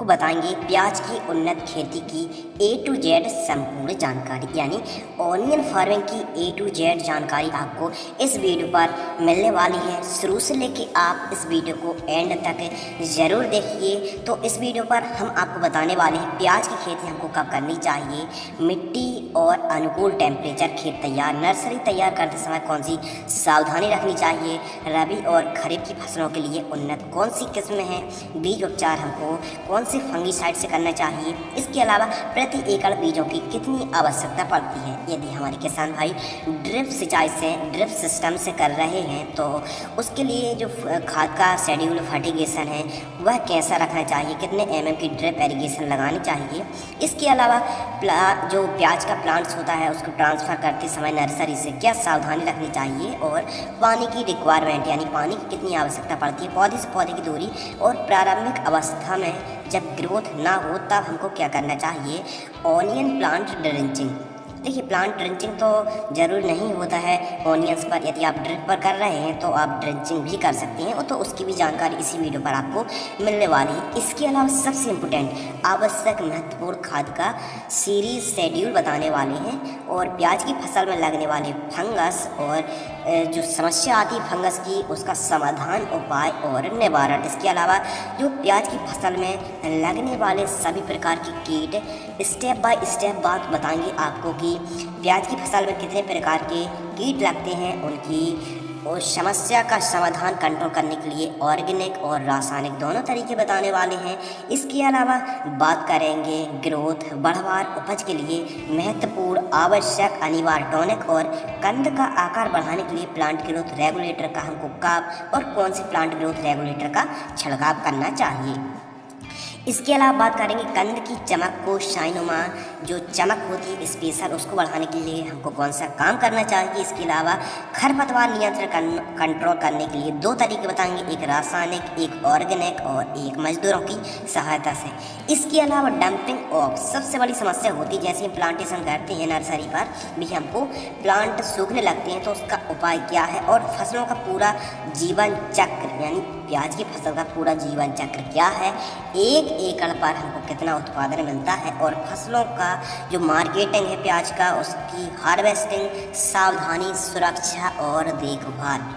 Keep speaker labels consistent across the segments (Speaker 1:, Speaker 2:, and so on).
Speaker 1: आपको बताएंगे प्याज की उन्नत खेती की A to Z संपूर्ण जानकारी, यानी ऑनियन फार्मिंग की A to Z जानकारी आपको इस वीडियो पर मिलने वाली है। शुरू से लेके आप इस वीडियो को एंड तक ज़रूर देखिए। तो इस वीडियो पर हम आपको बताने वाले हैं प्याज की खेती हमको कब करनी चाहिए, मिट्टी और अनुकूल टेम्परेचर, खेत तैयार, नर्सरी तैयार करते समय कौन सी सावधानी रखनी चाहिए, रबी और खरीफ की फसलों के लिए उन्नत कौन सी किस्म है, बीज उपचार हमको कौन से फंगीसाइड से करना चाहिए, इसके अलावा प्रति एकड़ बीजों की कितनी आवश्यकता पड़ती है। यदि हमारे किसान भाई ड्रिप सिंचाई से, ड्रिप सिस्टम से कर रहे हैं तो उसके लिए जो खाद का शेड्यूल फर्टिगेशन है वह कैसा रखना चाहिए, कितने mm की ड्रिप एरीगेशन लगानी चाहिए। इसके अलावा जो प्याज का प्लांट्स होता है उसको ट्रांसफ़र करते समय नर्सरी से क्या सावधानी रखनी चाहिए, और पानी की रिक्वायरमेंट यानी पानी की कितनी आवश्यकता पड़ती है, पौधे से पौधे की दूरी, और प्रारंभिक अवस्था में जब ग्रोथ ना हो तब हमको क्या करना चाहिए। ऑनियन प्लांट ड्रेंचिंग, देखिए प्लांट ड्रेंचिंग तो ज़रूर नहीं होता है ऑनियंस पर, यदि आप ड्रिप पर कर रहे हैं तो आप ड्रेंचिंग भी कर सकते हैं, और तो उसकी भी जानकारी इसी वीडियो पर आपको मिलने वाली है। इसके अलावा सबसे इम्पोर्टेंट आवश्यक महत्वपूर्ण खाद का सीरीज शेड्यूल बताने वाले हैं, और प्याज की फसल में लगने वाले फंगस और जो समस्या आती है फंगस की उसका समाधान, उपाय और निवारण। इसके अलावा जो प्याज की फसल में लगने वाले सभी प्रकार की कीट स्टेप बाय स्टेप बात बताएंगे आपको कि प्याज की फसल में कितने प्रकार के कीट लगते हैं, उनकी उस समस्या का समाधान कंट्रोल करने के लिए ऑर्गेनिक और रासायनिक दोनों तरीके बताने वाले हैं। इसके अलावा बात करेंगे ग्रोथ, बढ़वार, उपज के लिए महत्वपूर्ण आवश्यक अनिवार्य टॉनिक और कंद का आकार बढ़ाने के लिए प्लांट ग्रोथ रेगुलेटर का हमको कब और कौन से प्लांट ग्रोथ रेगुलेटर का छिड़काव करना चाहिए। इसके अलावा बात करेंगे कंद की चमक को, शाइनुमा जो चमक होती है स्पेशल, उसको बढ़ाने के लिए हमको कौन सा काम करना चाहिए। इसके अलावा खरपतवार नियंत्रण कंट्रोल करने के लिए दो तरीके बताएंगे, एक रासायनिक, एक ऑर्गेनिक और एक मजदूरों की सहायता से। इसके अलावा डंपिंग ऑफ सबसे बड़ी समस्या होती है, जैसे हम प्लांटेशन करते हैं नर्सरी पर भी हमको प्लांट सूखने लगते हैं तो उसका उपाय क्या है, और फसलों का पूरा जीवन चक्र यानी प्याज की फसल का पूरा जीवन चक्र क्या है, एक एकड़ पर हमको कितना उत्पादन मिलता है, और फसलों का जो मार्केटिंग है प्याज का उसकी हार्वेस्टिंग, सावधानी, सुरक्षा और देखभाल।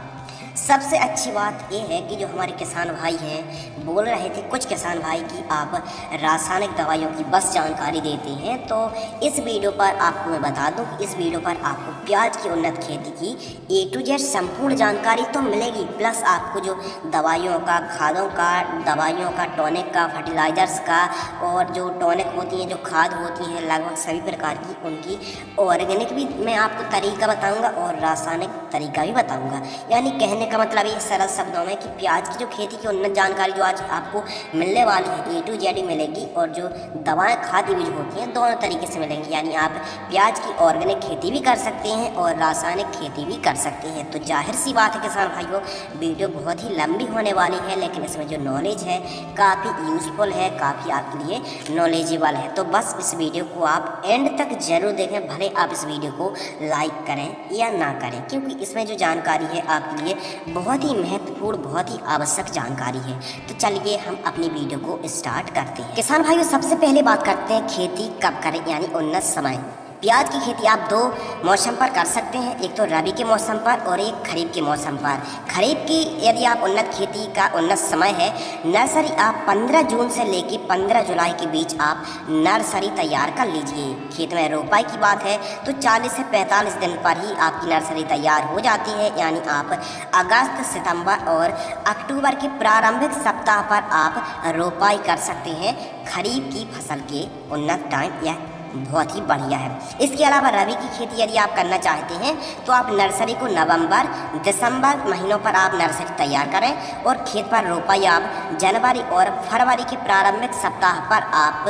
Speaker 1: सबसे अच्छी बात यह है कि जो हमारे किसान भाई हैं बोल रहे थे कुछ किसान भाई कि आप रासायनिक दवाइयों की बस जानकारी देते हैं, तो इस वीडियो पर आपको मैं बता दूं कि इस वीडियो पर आपको प्याज की उन्नत खेती की A to Z संपूर्ण जानकारी तो मिलेगी, प्लस आपको जो दवाइयों का, खादों का, दवाइयों का, टॉनिक का, फर्टिलाइजर्स का, और जो टॉनिक होती हैं, जो खाद होती हैं लगभग सभी प्रकार की, उनकी ऑर्गेनिक भी मैं आपको तरीका बताऊँगा और रासायनिक तरीका भी बताऊँगा। यानी कहने का मतलब ये सरल शब्दों में कि प्याज की जो खेती की उन्नत जानकारी जो आज आपको मिलने वाली है A to Z मिलेगी, और जो दवाएं, खाद, बीज होती हैं दोनों तरीके से मिलेंगी। यानी आप प्याज की ऑर्गेनिक खेती भी कर सकते हैं और रासायनिक खेती भी कर सकते हैं। तो जाहिर सी बात है किसान भाइयों, वीडियो बहुत ही लंबी होने वाली है, लेकिन इसमें जो नॉलेज है काफ़ी यूजफुल है, काफ़ी आपके लिए नॉलेजेबल है। तो बस इस वीडियो को आप एंड तक जरूर देखें, भले आप इस वीडियो को लाइक करें या ना करें, क्योंकि इसमें जो जानकारी है आपके लिए बहुत ही महत्वपूर्ण, बहुत ही आवश्यक जानकारी है। तो चलिए हम अपनी वीडियो को स्टार्ट करते हैं। किसान भाइयों सबसे पहले बात करते हैं खेती कब करें, यानी उन्नत समय। प्याज की खेती आप दो मौसम पर कर सकते हैं, एक तो रबी के मौसम पर और एक खरीफ के मौसम पर। खरीफ की यदि आप उन्नत खेती का उन्नत समय है, नर्सरी आप 15 जून से लेकर 15 जुलाई के बीच आप नर्सरी तैयार कर लीजिए। खेत में रोपाई की बात है तो 40 से 45 दिन पर ही आपकी नर्सरी तैयार हो जाती है, यानी आप अगस्त, सितंबर और अक्टूबर के प्रारंभिक सप्ताह पर आप रोपाई कर सकते हैं। खरीफ की फसल के उन्नत टाइम यह बहुत ही बढ़िया है। इसके अलावा रबी की खेती यदि आप करना चाहते हैं तो आप नर्सरी को नवंबर, दिसंबर महीनों पर आप नर्सरी तैयार करें, और खेत पर रोपाई आप जनवरी और फरवरी के प्रारंभिक सप्ताह पर आप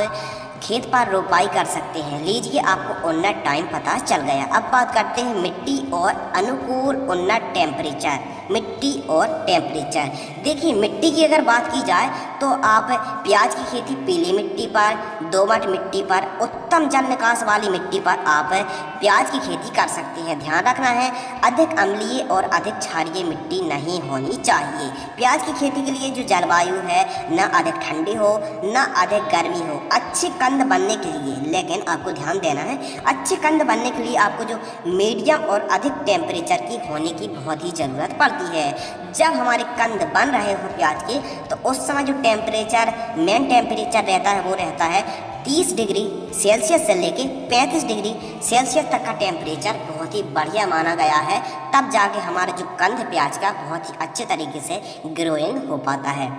Speaker 1: खेत पर रोपाई कर सकते हैं। लीजिए आपको उन्नत टाइम पता चल गया। अब बात करते हैं मिट्टी और अनुकूल उन्नत टेम्परेचर। मिट्टी और टेम्परेचर, देखिए मिट्टी की अगर बात की जाए तो आप प्याज की खेती पीली मिट्टी पर, दोमट मिट्टी पर, उत्तम जल निकास वाली मिट्टी पर आप प्याज की खेती कर सकते हैं। ध्यान रखना है अधिक अम्लीय और अधिक क्षारीय मिट्टी नहीं होनी चाहिए। प्याज की खेती के लिए जो जलवायु है न अधिक ठंडी हो न अधिक गर्मी हो, अच्छे कंद बनने के लिए, लेकिन आपको ध्यान देना है अच्छे कंद बनने के लिए आपको जो मीडियम और अधिक टेम्परेचर की होने की बहुत ही ज़रूरत पड़ती है। जब हमारे कंद बन रहे हो प्याज के तो उस समय जो टेम्परेचर मेन टेम्परेचर रहता है वो रहता है 30 डिग्री सेल्सियस से लेके 35 डिग्री सेल्सियस तक का टेम्परेचर बहुत ही बढ़िया माना गया है। तब जाके हमारा जो कंद प्याज का बहुत ही अच्छे तरीके से ग्रोइंग हो पाता है।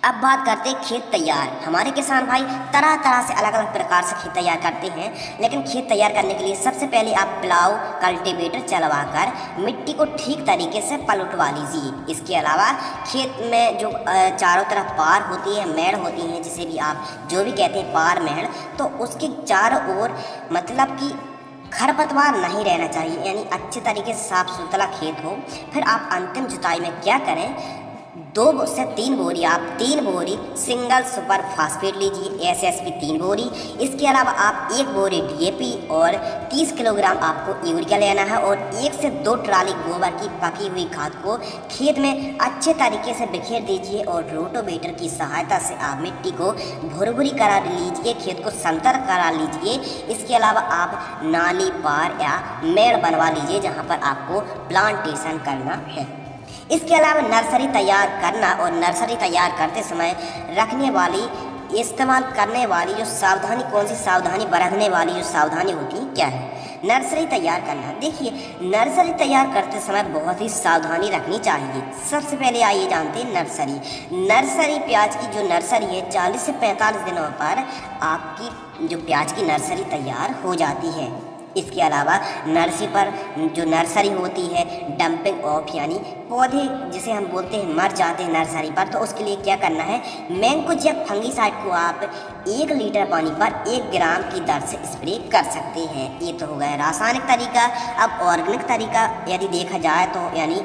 Speaker 1: अब बात करते हैं खेत तैयार। हमारे किसान भाई तरह तरह से अलग अलग प्रकार से खेत तैयार करते हैं, लेकिन खेत तैयार करने के लिए सबसे पहले आप प्लाव कल्टीवेटर चलवाकर मिट्टी को ठीक तरीके से पलटवा लीजिए। इसके अलावा खेत में जो चारों तरफ पार होती है, मेड़ होती है, जिसे भी आप जो भी कहते हैं पार मेड़, तो उसके चारों ओर मतलब कि खरपतवार नहीं रहना चाहिए, यानी अच्छे तरीके से साफ सुथरा खेत हो। फिर आप अंतिम जुताई में क्या करें, 2 से 3 बोरी आप 3 बोरी सिंगल सुपर फास्फेट लीजिए, एसएसपी 3 बोरी। इसके अलावा आप 1 बोरी डीएपी और 30 किलोग्राम आपको यूरिया लेना है और 1 से 2 ट्राली गोबर की पकी हुई खाद को खेत में अच्छे तरीके से बिखेर दीजिए और रोटोवेटर की सहायता से आप मिट्टी को भुरभुरी करा लीजिए, खेत को समतल करा लीजिए। इसके अलावा आप नाली पार या मेड़ बनवा लीजिए जहाँ पर आपको प्लांटेशन करना है। इसके अलावा नर्सरी तैयार करना और नर्सरी तैयार करते समय रखने वाली इस्तेमाल करने वाली जो सावधानी, कौन सी सावधानी बरतने वाली जो सावधानी होती है क्या है, नर्सरी तैयार करना। देखिए नर्सरी तैयार करते समय बहुत ही सावधानी रखनी चाहिए। सबसे पहले आइए जानते हैं नर्सरी प्याज की जो नर्सरी है 40 से 45 दिनों पर आपकी जो प्याज की नर्सरी तैयार हो जाती है। इसके अलावा नर्सरी पर जो नर्सरी होती है डंपिंग ऑफ, यानी पौधे जिसे हम बोलते हैं मर जाते हैं नर्सरी पर, तो उसके लिए क्या करना है, मैंकोजेब फंगीसाइड को आप 1 लीटर पानी पर 1 ग्राम की दर से स्प्रे कर सकते हैं। ये तो हो गया रासायनिक तरीका। अब ऑर्गेनिक तरीका यदि देखा जाए तो यानी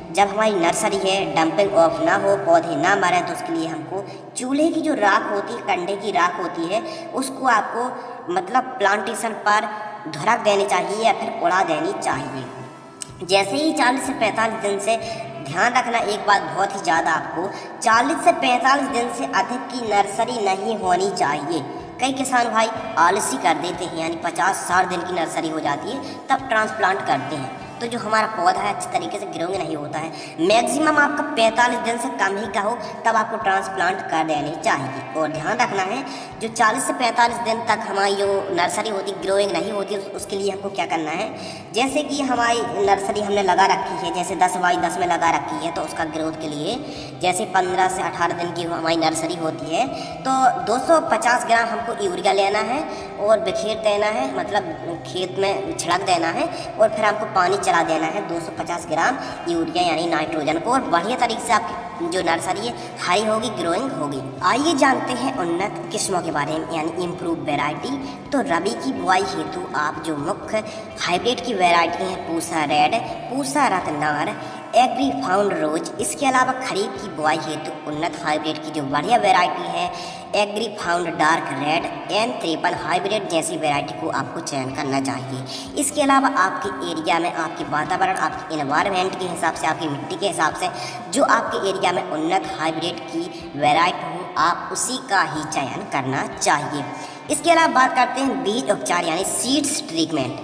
Speaker 1: जब हमारी नर्सरी है डंपिंग ऑफ ना हो, पौधे ना मरें, तो उसके लिए हमको चूल्हे की जो राख होती है, कंडे की राख होती है, उसको आपको मतलब प्लांटेशन पर धुरक देनी चाहिए या फिर उड़ा देनी चाहिए। जैसे ही 40 से 45 दिन से, ध्यान रखना एक बात बहुत ही ज़्यादा, आपको 40 से 45 दिन से अधिक की नर्सरी नहीं होनी चाहिए। कई किसान भाई आलसी कर देते हैं, यानी 50-60 दिन की नर्सरी हो जाती है तब ट्रांसप्लांट करते हैं, तो जो हमारा पौधा है अच्छे तरीके से ग्रोइंग नहीं होता है। मैक्सिमम आपका 45 दिन से कम ही का हो तब आपको ट्रांसप्लांट कर देनी चाहिए। और ध्यान रखना है जो 40 से 45 दिन तक हमारी जो नर्सरी होती ग्रोइंग नहीं होती, उसके लिए हमको क्या करना है, जैसे कि हमारी नर्सरी हमने लगा रखी है, जैसे 10x10 में लगा रखी है, तो उसका ग्रोथ के लिए जैसे 15 से 18 दिन की हमारी नर्सरी होती है तो 250 ग्राम हमको यूरिया लेना है और बिखेर देना है, मतलब खेत में छिड़क देना है और फिर हमको पानी चला देना है 250 ग्राम यूरिया यानी नाइट्रोजन को, और बढ़िया तरीके से आपकी जो नर्सरी है हाई होगी, ग्रोइंग होगी। आइए जानते हैं उन्नत किस्मों के बारे में, यानी इम्प्रूव वैरायटी। तो रबी की बुआई हेतु आप जो मुख्य हाइब्रिड की वैरायटी हैं Pusa red, Pusa Ratnar, Agrifound Rose. इसके अलावा खरीफ की बुआई हेतु उन्नत हाइब्रिड की जो बढ़िया वैरायटी है Agrifound dark red, N53 hybrid जैसी वैरायटी को आपको चयन करना चाहिए। इसके अलावा आपके एरिया में, आपके वातावरण, आपके इन्वायरमेंट के हिसाब से, आपकी मिट्टी के हिसाब से जो आपके एरिया में उन्नत हाइब्रिड की वैरायटी हो आप उसी का ही चयन करना चाहिए। इसके अलावा बात करते हैं बीज उपचार यानी सीड्स ट्रीटमेंट।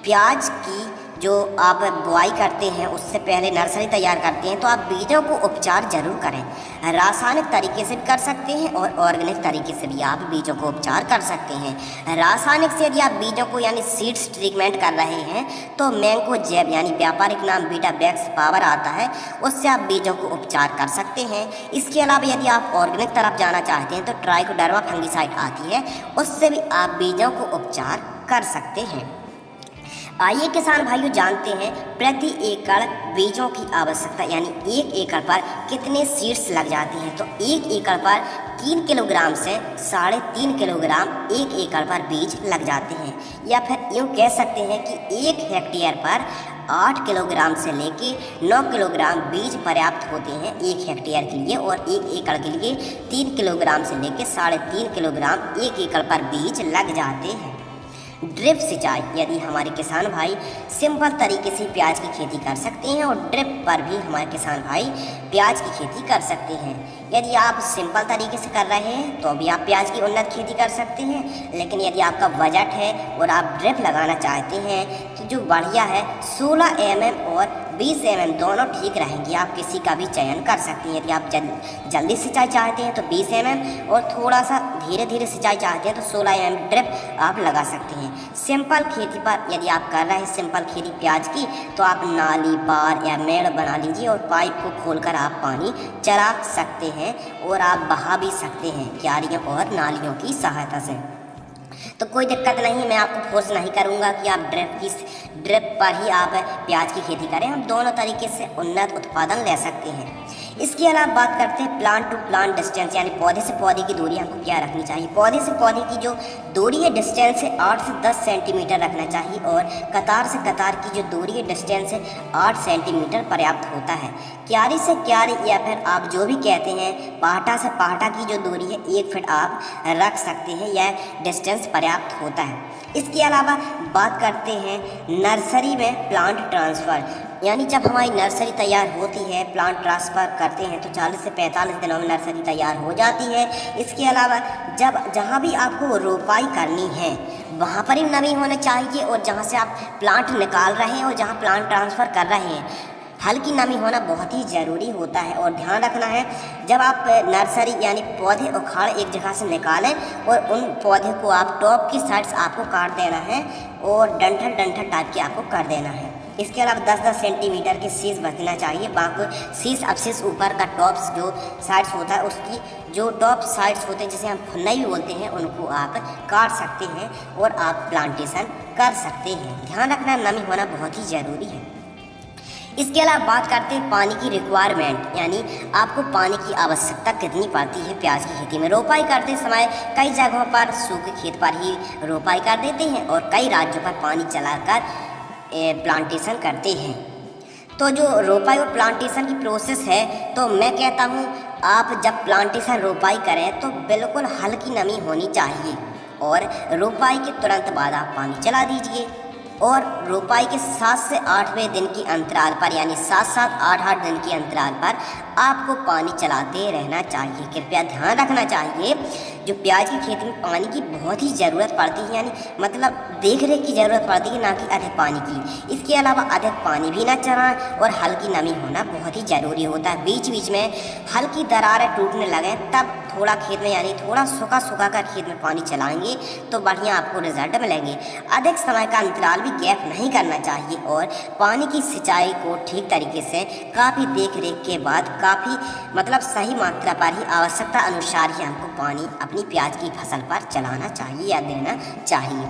Speaker 1: प्याज की जो आप बुआई करते हैं उससे पहले नर्सरी तैयार करते हैं तो आप बीजों को उपचार जरूर करें। रासायनिक तरीके से भी कर सकते हैं और ऑर्गेनिक तरीके से भी आप बीजों को उपचार कर सकते हैं। रासायनिक से यदि आप बीजों को यानी सीड्स ट्रीटमेंट कर रहे हैं तो मैंकोजेब यानी व्यापारिक नाम बीटावैक्स पावर आता है, उससे आप बीजों को उपचार कर सकते हैं। इसके अलावा यदि आप ऑर्गेनिक तरफ जाना चाहते हैं तो ट्राइकोडर्मा फंगीसाइड आती है, उससे भी आप बीजों को उपचार कर सकते हैं। आइए किसान भाइयों जानते हैं प्रति एकड़ बीजों की आवश्यकता, यानी 1 एकड़ पर कितने सीड्स लग जाती हैं। तो 1 एकड़ पर 3 किलोग्राम से 3.5 किलोग्राम 1 एकड़ पर बीज लग जाते हैं, या फिर यूँ कह सकते हैं कि 1 हेक्टेयर पर 8 किलोग्राम से लेके 9 किलोग्राम बीज पर्याप्त होते हैं 1 हेक्टेयर के लिए, और 1 एकड़ के लिए 3 किलोग्राम से लेके 3.5 किलोग्राम 1 एकड़ पर बीज लग जाते हैं। ड्रिप सिंचाई, यदि हमारे किसान भाई सिंपल तरीके से प्याज की खेती कर सकते हैं और ड्रिप पर भी हमारे किसान भाई प्याज की खेती कर सकते हैं। यदि आप सिंपल तरीके से कर रहे हैं तो भी आप प्याज की उन्नत खेती कर सकते हैं, लेकिन यदि आपका बजट है और आप ड्रिप लगाना चाहते हैं तो जो बढ़िया है 16 mm और 20 mm दोनों ठीक रहेंगे। आप किसी का भी चयन कर सकते हैं। यदि आप जल्दी सिंचाई चाहते हैं तो 20 mm और थोड़ा सा धीरे धीरे सिंचाई चाहते हैं तो 16 mm ड्रिप आप लगा सकते हैं। सिंपल खेती पर यदि आप कर रहे हैं सिंपल खेती प्याज की, तो आप नाली बार या मेड़ बना लीजिए और पाइप को खोलकर आप पानी चला सकते हैं और आप बहा भी सकते हैं क्यारियों और नालियों की सहायता से। तो कोई दिक्कत नहीं, मैं आपको फोर्स नहीं करूंगा कि आप ड्रिप पर ही आप प्याज की खेती करें। हम दोनों तरीके से उन्नत उत्पादन ले सकते हैं। इसके अलावा बात करते हैं प्लांट टू प्लांट डिस्टेंस, यानी पौधे से पौधे की दूरी हमको क्या रखनी चाहिए। पौधे से पौधे की जो दूरी है डिस्टेंस है 8 से 10 सेंटीमीटर रखना चाहिए, और कतार से कतार की जो दूरी है डिस्टेंस है 8 सेंटीमीटर पर्याप्त होता है। क्यारी से क्यारी या फिर आप जो भी कहते हैं पाहटा से पाहटा की जो दूरी है 1 फीट आप रख सकते हैं, यह डिस्टेंस पर्याप्त होता है। इसके अलावा बात करते हैं नर्सरी में प्लांट ट्रांसफ़र, यानी जब हमारी नर्सरी तैयार होती है प्लांट ट्रांसफ़र करते हैं तो 40 से 45 दिनों में नर्सरी तैयार हो जाती है। इसके अलावा जहाँ भी आपको रोपाई करनी है वहाँ पर ही नमी होना चाहिए, और जहाँ से आप प्लांट निकाल रहे हैं और जहाँ प्लांट ट्रांसफ़र कर रहे हैं हल्की नमी होना बहुत ही ज़रूरी होता है। और ध्यान रखना है जब आप नर्सरी यानी पौधे उखाड़ एक जगह से निकालें और उन पौधे को आप टॉप की साइड्स आपको काट देना है और डंठल टाइप के आपको कर देना है। इसके अलावा 10-10 सेंटीमीटर के शीश बचना चाहिए। बाकी शीश अवशेष ऊपर का टॉप्स जो साइड्स होता है उसकी जो टॉप साइड्स होते हैं जिसे हम फुन्नई भी बोलते हैं उनको आप काट सकते हैं और आप प्लांटेशन कर सकते हैं। ध्यान रखना नमी होना बहुत ही ज़रूरी है। इसके अलावा बात करते हैं पानी की रिक्वायरमेंट, यानी आपको पानी की आवश्यकता कितनी पड़ती है प्याज की खेती में। रोपाई करते समय कई जगहों पर सूखे खेत पर ही रोपाई कर देते हैं और कई राज्यों पर पानी चलाकर प्लांटेशन करते हैं। तो जो रोपाई और प्लांटेशन की प्रोसेस है, तो मैं कहता हूँ आप जब प्लांटेशन रोपाई करें तो बिल्कुल हल्की नमी होनी चाहिए, और रोपाई के तुरंत बाद आप पानी चला दीजिए, और रोपाई के 7 से 8वें दिन की अंतराल पर, यानी 7-7 8-8 दिन के अंतराल पर आपको पानी चलाते रहना चाहिए। कृपया ध्यान रखना चाहिए जो प्याज की खेती में पानी की बहुत ही ज़रूरत पड़ती है, यानी मतलब देख रेख की ज़रूरत पड़ती है, ना कि अधिक पानी की। इसके अलावा अधिक पानी भी ना चलाएं और हल्की नमी होना बहुत ही ज़रूरी होता है। बीच बीच में हल्की दरारें टूटने लगें तब थोड़ा खेत में यानी थोड़ा सूखा कर खेत में पानी चलाएंगे तो बढ़िया आपको रिजल्ट मिलेंगे। अधिक समय का अंतराल भी गैप नहीं करना चाहिए, और पानी की सिंचाई को ठीक तरीके से काफ़ी देख रेख के बाद काफ़ी मतलब सही मात्रा पर ही आवश्यकता अनुसार ही हमको पानी अपनी प्याज की फसल पर चलाना चाहिए या देना चाहिए।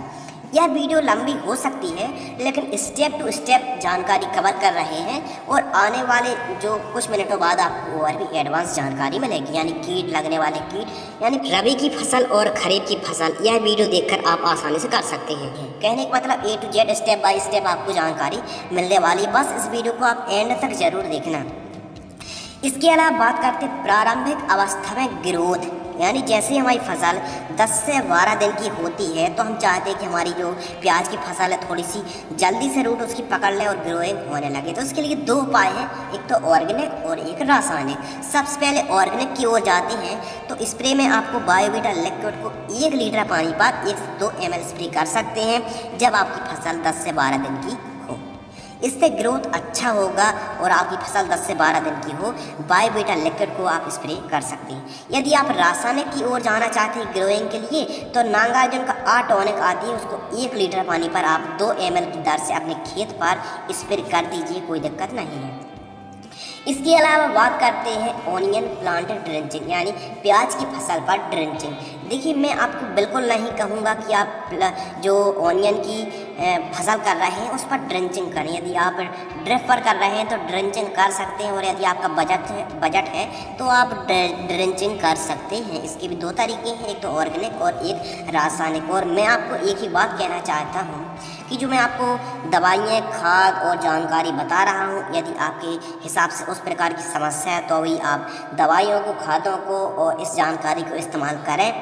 Speaker 1: यह वीडियो लंबी हो सकती है, लेकिन स्टेप टू स्टेप जानकारी कवर कर रहे हैं, और आने वाले जो कुछ मिनटों बाद आपको और भी एडवांस जानकारी मिलेगी, यानी कीट लगने वाले कीट, यानी रबी की फसल और खरीफ की फसल। यह वीडियो देखकर आप आसानी से कर सकते हैं। कहने का मतलब A to Z step by step आपको जानकारी मिलने वाली। बस इस वीडियो को आप एंड तक जरूर देखना। इसके अलावा बात करते हैं प्रारंभिक अवस्था में ग्रोथ, यानी जैसे हमारी फसल 10 से 12 दिन की होती है तो हम चाहते हैं कि हमारी जो प्याज की फसल है थोड़ी सी जल्दी से रूट उसकी पकड़ ले और ग्रोइंग होने लगे। तो उसके लिए 2 उपाय हैं, एक तो ऑर्गेनिक और एक रासायनिक। सबसे पहले ऑर्गेनिक की ओर जाते हैं तो स्प्रे में आपको बायोवीटा लिक्विड को 1 लीटर पानी पर 1 से 2 ml स्प्रे कर सकते हैं जब आपकी फसल 10 से 12 दिन की। इससे ग्रोथ अच्छा होगा और आपकी फसल 10 से 12 दिन की हो। बायोवीटा लिक्विड को आप स्प्रे कर सकते हैं। यदि आप रासायनिक की ओर जाना चाहते हैं ग्रोइंग के लिए तो नागार्जुन का A-टॉनिक आती है, उसको 1 लीटर पानी पर आप 2 ml की दर से अपने खेत पर स्प्रे कर दीजिए, कोई दिक्कत नहीं है। इसके अलावा बात करते हैं ऑनियन प्लांट ड्रेंचिंग, यानी प्याज की फसल पर ड्रेंचिंग। देखिए मैं आपको बिल्कुल नहीं कहूँगा कि आप जो ऑनियन की फसल कर रहे हैं उस पर ड्रेंचिंग करें। यदि आप ड्रिप पर कर रहे हैं तो ड्रेंचिंग कर सकते हैं, और यदि आपका बजट है तो आप ड्रेंचिंग कर सकते हैं। इसके भी दो तरीके हैं, एक तो ऑर्गेनिक और एक रासायनिक। और मैं आपको एक ही बात कहना चाहता हूँ कि जो मैं आपको दवाइयाँ, खाद और जानकारी बता रहा हूँ, यदि आपके हिसाब से उस प्रकार की समस्या है तो भी आप दवाइयों को, खादों को और इस जानकारी को इस्तेमाल करें।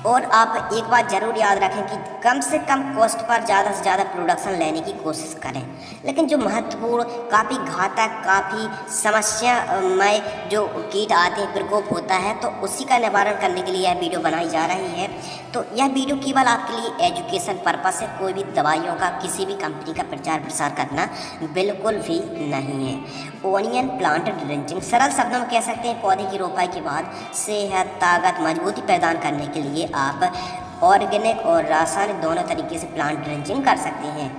Speaker 1: और आप एक बात ज़रूर याद रखें कि कम से कम कॉस्ट पर ज़्यादा से ज़्यादा प्रोडक्शन लेने की कोशिश करें। लेकिन जो महत्वपूर्ण, काफ़ी घातक, काफ़ी समस्यामय जो कीट आते हैं, प्रकोप होता है, तो उसी का निवारण करने के लिए यह वीडियो बनाई जा रही है। तो यह वीडियो केवल आपके लिए एजुकेशन पर्पस है, कोई भी दवाइयों का, किसी भी कंपनी का प्रचार प्रसार करना बिल्कुल भी नहीं है। ओनियन प्लांट ड्रेंचिंग, सरल शब्दों में कह सकते हैं पौधे की रोपाई के बाद सेहत, ताकत, मजबूती प्रदान करने के लिए आप ऑर्गेनिक और रासायनिक दोनों तरीके से प्लांट ड्रेंचिंग कर सकते हैं।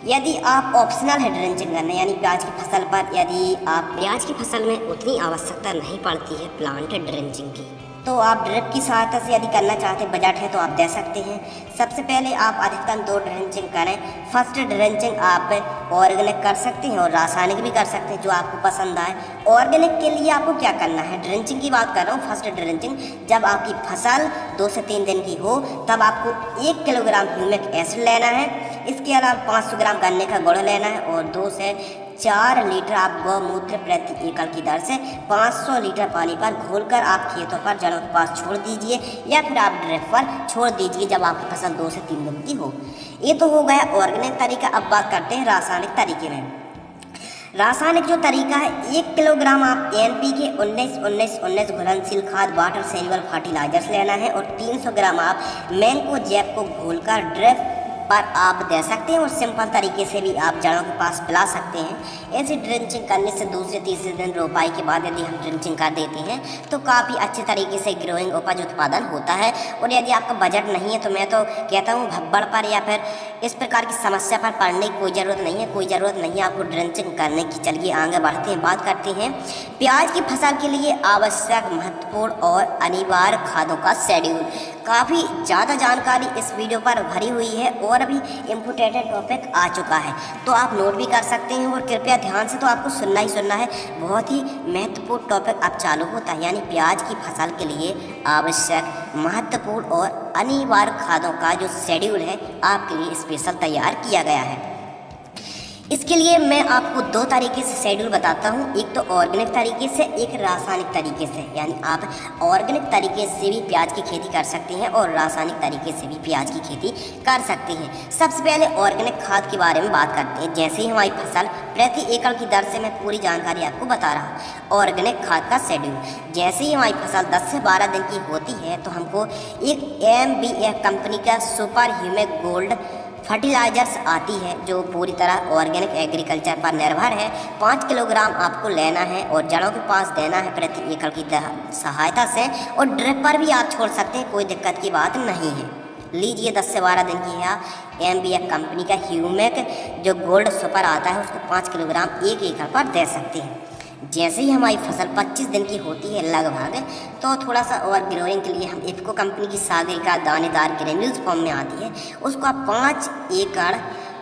Speaker 1: यदि आप ऑप्शनल है ड्रेंचिंग करना, यानी प्याज की फसल पर, यदि आप प्याज की फसल में उतनी आवश्यकता नहीं पड़ती है प्लांट ड्रेंचिंग की, तो आप ड्रिप की सहायता से यदि करना चाहते हैं, बजट है तो आप दे सकते हैं। सबसे पहले आप अधिकतम 2 ड्रेंचिंग करें। फर्स्ट ड्रेंचिंग आप ऑर्गेनिक कर सकते हैं और रासायनिक भी कर सकते हैं, जो आपको पसंद आए। ऑर्गेनिक के लिए आपको क्या करना है, ड्रेंचिंग की बात कर रहा हूँ। फर्स्ट ड्रेंचिंग, जब आपकी फसल 2 से 3 दिन की हो तब आपको 1 किलोग्राम ह्यूमिक एसिड लेना है। इसके अलावा 500 ग्राम गन्ने का गुड़ लेना है और 2 से 4 लीटर आप गौमूत्र प्रति एकड़ की दर से 500 लीटर पानी पर घोलकर आप खेतों पर, जड़ों के पास छोड़ दीजिए, या फिर आप ड्रिप पर छोड़ दीजिए जब आपकी फसल 2 से 3 दिन की हो। ये तो हो गया ऑर्गेनिक तरीका। अब बात करते हैं रासायनिक तरीके में। रासायनिक जो तरीका है, 1 किलोग्राम आप NPK 19-19-19 घुलनशील खाद, वाटर सॉल्युबल फर्टिलाइजर्स लेना है और 300 ग्राम आप मैंकोजेब को घोलकर ड्रिप पर आप दे सकते हैं, और सिंपल तरीके से भी आप जड़ों के पास पिला सकते हैं। ऐसी ड्रेंचिंग करने से दूसरे तीसरे दिन रोपाई के बाद यदि हम ड्रेंचिंग कर देते हैं तो काफ़ी अच्छे तरीके से ग्रोइंग उपज उत्पादन होता है। और यदि आपका बजट नहीं है तो मैं तो कहता हूँ भब्बड़ पर या फिर इस प्रकार की समस्या पर पड़ने की कोई ज़रूरत नहीं है, कोई ज़रूरत नहीं है आपको ड्रेंचिंग करने की। चलिए आगे बढ़ते हैं, बात करते हैं प्याज की फसल के लिए आवश्यक, महत्वपूर्ण और अनिवार्य खादों का शेड्यूल। काफ़ी ज़्यादा जानकारी इस वीडियो पर भरी हुई है और अभी इम्पोर्टेंट टॉपिक आ चुका है, तो आप नोट भी कर सकते हैं। और कृपया ध्यान से तो आपको सुनना ही सुनना है, बहुत ही महत्वपूर्ण टॉपिक अब चालू होता है। यानी प्याज की फसल के लिए आवश्यक, महत्वपूर्ण और अनिवार्य खादों का जो शेड्यूल है आपके लिए स्पेशल तैयार किया गया है। इसके लिए मैं आपको 2 तरीके से शेड्यूल बताता हूँ, एक तो ऑर्गेनिक तरीके से, एक रासायनिक तरीके से। यानी आप ऑर्गेनिक तरीके से भी प्याज की खेती कर सकते हैं और रासायनिक तरीके से भी प्याज की खेती कर सकते हैं। सबसे पहले ऑर्गेनिक खाद के बारे में बात करते हैं। जैसे ही हमारी फसल प्रति एकड़ की दर से मैं पूरी जानकारी आपको बता रहा हूँ। ऑर्गेनिक खाद का शेड्यूल, जैसे ही हमारी फसल 10 से 12 दिन की होती है तो हमको एक MBF कंपनी का सुपर ह्यूमिक गोल्ड फर्टिलाइजर्स आती है, जो पूरी तरह ऑर्गेनिक एग्रीकल्चर पर निर्भर है। 5 किलोग्राम आपको लेना है और जड़ों के पास देना है प्रति एकड़ की सहायता से, और ड्रिप पर भी आप छोड़ सकते हैं, कोई दिक्कत की बात नहीं है। लीजिए 10 से 12 दिन की है MBF कंपनी का ह्यूमिक जो गोल्ड सुपर आता है, उसको 5 किलोग्राम 1 एकड़ पर दे सकते हैं। जैसे ही हमारी फसल 25 दिन की होती है लगभग, तो थोड़ा सा और ग्रोइंग के लिए हम इफ़को कंपनी की सागरिका दानेदार ग्रेन्यूल्स फॉर्म में आती है, उसको आप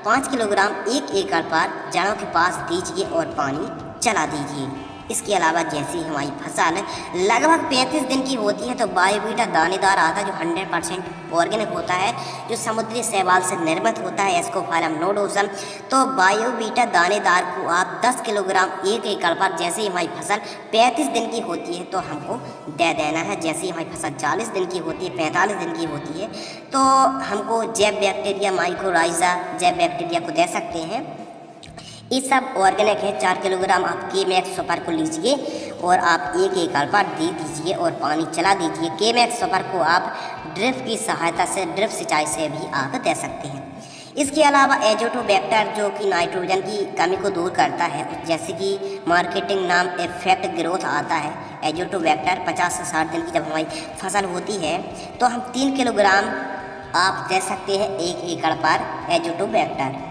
Speaker 1: 5 किलोग्राम 1 एकड़ पर जड़ों के पास दीजिए और पानी चला दीजिए। इसके अलावा जैसे ही हमारी फसल लगभग 35 दिन की होती है तो बायोवीटा दानेदार आता है, जो 100% ऑर्गेनिक होता है, जो समुद्री शैवाल से निर्मित होता है, एस्कोफाइलम नोडोसम। तो बायोवीटा दानेदार को आप 10 किलोग्राम 1 एकड़ पर, जैसे ही हमारी फसल 35 दिन की होती है तो हमको दे देना है। जैसे ही हमारी फसल 40 दिन की होती है, 45 दिन की होती है, तो हमको जैव बैक्टीरिया, माइक्रोराइजा जैव बैक्टीरिया को दे सकते हैं। ये सब ऑर्गेनिक है। 4 किलोग्राम आप K-मैक्स सुपर को लीजिए और आप 1 एकड़ पर दे दीजिए और पानी चला दीजिए। K-मैक्स सुपर को आप ड्रिप की सहायता से, ड्रिप सिंचाई से भी आप दे सकते हैं। इसके अलावा एजोटोबैक्टर जो कि नाइट्रोजन की कमी को दूर करता है, जैसे कि मार्केटिंग नाम इफेक्ट ग्रोथ आता है। एजोटोबैक्टर 50 से 60 दिन की जब हमारी फसल होती है तो हम 3 किलोग्राम आप दे सकते हैं 1 एकड़ पर एजोटोबैक्टर।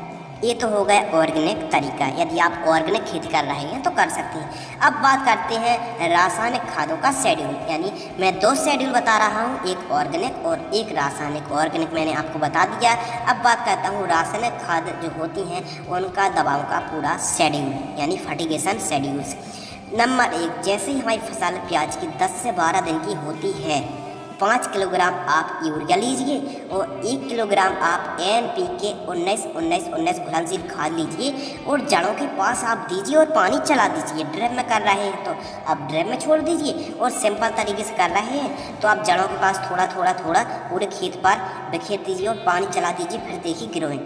Speaker 1: ये तो हो गया ऑर्गेनिक तरीका, यदि आप ऑर्गेनिक खेती कर रहे हैं तो कर सकते हैं। अब बात करते हैं रासायनिक खादों का शेड्यूल, यानी मैं 2 शेड्यूल बता रहा हूँ, एक ऑर्गेनिक और एक रासायनिक। ऑर्गेनिक मैंने आपको बता दिया। अब बात करता हूँ रासायनिक खाद जो होती हैं उनका दवाओं का पूरा शेड्यूल, यानी फर्टिगेशन शेड्यूल्स। नंबर 1, जैसे ही हमारी फसल प्याज की 10 से 12 दिन की होती है, 5 किलोग्राम आप यूरिया लीजिए और 1 किलोग्राम आप NPK 19-19-19 घुलनशील खाद लीजिए और जड़ों के पास आप दीजिए और पानी चला दीजिए। ड्रिप में कर रहे हैं तो आप ड्रिप में छोड़ दीजिए, और सिंपल तरीके से कर रहे हैं तो आप जड़ों के पास थोड़ा थोड़ा थोड़ा पूरे खेत पर बिखेर दीजिए और पानी चला दीजिए। फिर देखिए ग्रोइंग।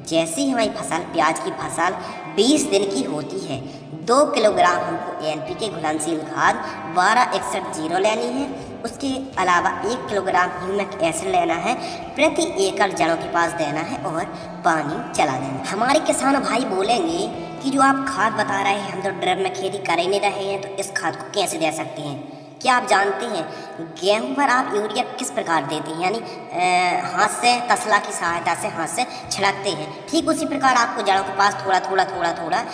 Speaker 1: जैसे ही हमारी फसल प्याज की फसल 20 दिन की होती है, 2 किलोग्राम हमको NPK घुलनशील खाद 1261 लेनी है। उसके अलावा 1 किलोग्राम ह्यूमिक एसिड लेना है, प्रति एकड़ जड़ों के पास देना है और पानी चला देना। हमारे किसान भाई बोलेंगे कि जो आप खाद बता रहे हैं हम तो ड्रिप में खेती कर ही नहीं रहे हैं, तो इस खाद को कैसे दे सकते हैं? क्या आप जानते हैं गेहूं पर आप यूरिया किस प्रकार देते हैं? यानी हाथ से तसला की सहायता से हाथ से छिड़कते हैं। ठीक उसी प्रकार आपको जड़ों के पास थोड़ा थोड़ा थोड़ा थोड़ा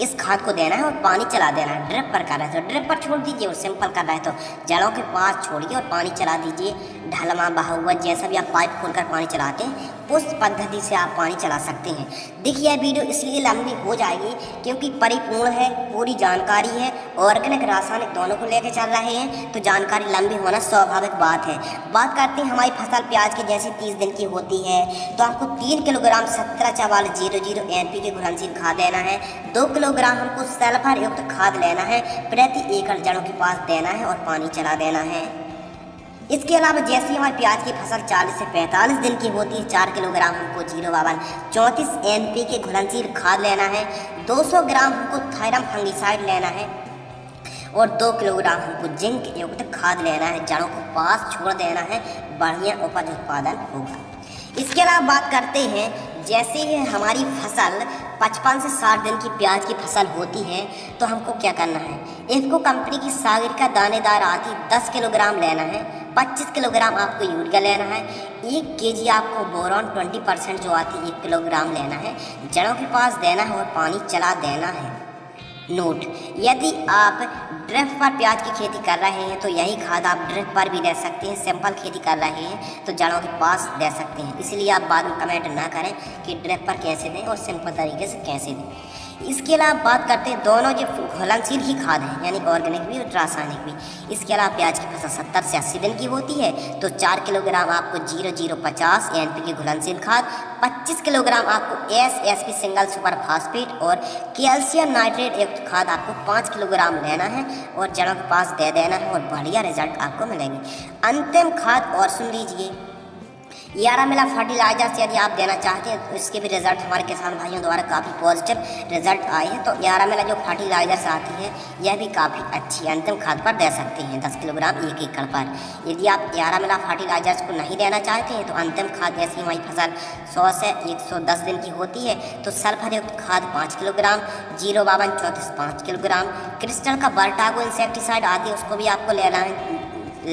Speaker 1: इस खाद को देना है और पानी चला देना है। ड्रिप पर कर रहा है तो ड्रिप पर छोड़ दीजिए, और सिंपल कर रहा है तो जड़ों के पास छोड़िए और पानी चला दीजिए। ढलमा बहा हुआ जैसा भी आप पाइप खोलकर पानी चलाते हैं उस पद्धति से आप पानी चला सकते हैं। देखिए यह वीडियो इसलिए लंबी हो जाएगी क्योंकि परिपूर्ण है, पूरी जानकारी है, ऑर्गेनिक रासायनिक दोनों को लेकर चल रहे हैं तो जानकारी लंबी होना स्वाभाविक बात है। बात करते हैं हमारी फसल प्याज की जैसे 30 दिन की होती है तो आपको 3 किलोग्राम 17-44-00 NPK घुलनशील खाद देना है, 2 किलोग्राम हमको सल्फर युक्त खाद लेना है, प्रति एकड़ जड़ों के पास देना है और पानी चला देना है। इसके अलावा जैसे हमारी प्याज की फसल 40 से 45 दिन की होती है, 4 किलोग्राम हमको 052-34 NPK घुलनशील खाद लेना है, 200 ग्राम हमको थायरम फंगिसाइड लेना है और 2 किलोग्राम हमको जिंक युक्त खाद लेना है। जड़ों को पास छोड़ देना है, बढ़िया उपज उत्पादन होगा। इसके अलावा बात करते हैं जैसे ही हमारी फसल 55 से 60 दिन की प्याज की फसल होती है तो हमको क्या करना है? इफको कंपनी की सागरिका दानेदार आती 10 किलोग्राम लेना है, 25 किलोग्राम आपको यूरिया लेना है, 1 kg आपको बोरॉन 20% जो आती है 1 किलोग्राम लेना है, जड़ों के पास देना है और पानी चला देना है। नोट, यदि आप ड्रिप पर प्याज की खेती कर रहे हैं तो यही खाद आप ड्रिप पर भी दे सकते हैं। सिंपल खेती कर रहे हैं तो जड़ों के पास दे सकते हैं। इसलिए आप बाद में कमेंट ना करें कि ड्रिप पर कैसे दें और सिंपल तरीके से कैसे दें। इसके अलावा बात करते हैं दोनों जो घुलनशील ही खाद हैं, यानी ऑर्गेनिक भी और रासायनिक भी। इसके अलावा प्याज की फसल 70 से 80 दिन की होती है तो 4 किलोग्राम आपको 0050 NPK घुलनशील खाद, 25 किलोग्राम आपको SSP सिंगल सुपर फास्फेट और कैल्शियम नाइट्रेट युक्त खाद आपको 5 किलोग्राम लेना है और जड़ों के पास दे देना है और बढ़िया रिजल्ट आपको मिलेंगे। अंतिम खाद और सुन लीजिए, यारामिला फर्टिलाइजर से यदि आप देना चाहते हैं तो इसके भी रिजल्ट हमारे किसान भाइयों द्वारा काफ़ी पॉजिटिव रिजल्ट आए हैं। तो यारामिला जो फर्टिलाइजर्स आती है यह भी काफ़ी अच्छी अंतिम खाद पर दे सकते हैं 10 किलोग्राम 1 एकड़ पर। यदि आप यारामिला फर्टिलाइजर्स को नहीं देना चाहते हैं तो अंतिम खाद जैसी हमारी फसल 100 से 110 दिन की होती है तो सल्फर युक्त खाद 5 किलोग्राम, 052-34 5 किलोग्राम, क्रिस्टल का बर्टागो इंसेक्टिसाइड आती है उसको भी आपको ले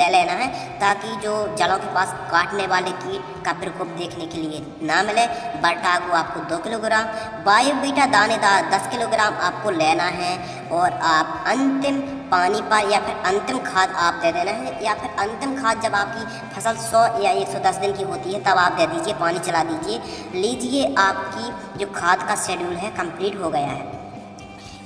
Speaker 1: लेना है ताकि जो जड़ों के पास काटने वाले कीट का प्रकोप देखने के लिए ना मिले। बर्टागो आपको 2 किलोग्राम, बायोबीटा दानेदार 10 किलोग्राम आपको लेना है और आप अंतिम पानी पर या फिर अंतिम खाद आप दे देना है, या फिर अंतिम खाद जब आपकी फसल 100 या 110 दिन की होती है तब आप दे दीजिए, पानी चला दीजिए। लीजिए, आपकी जो खाद का शेड्यूल है कंप्लीट हो गया है।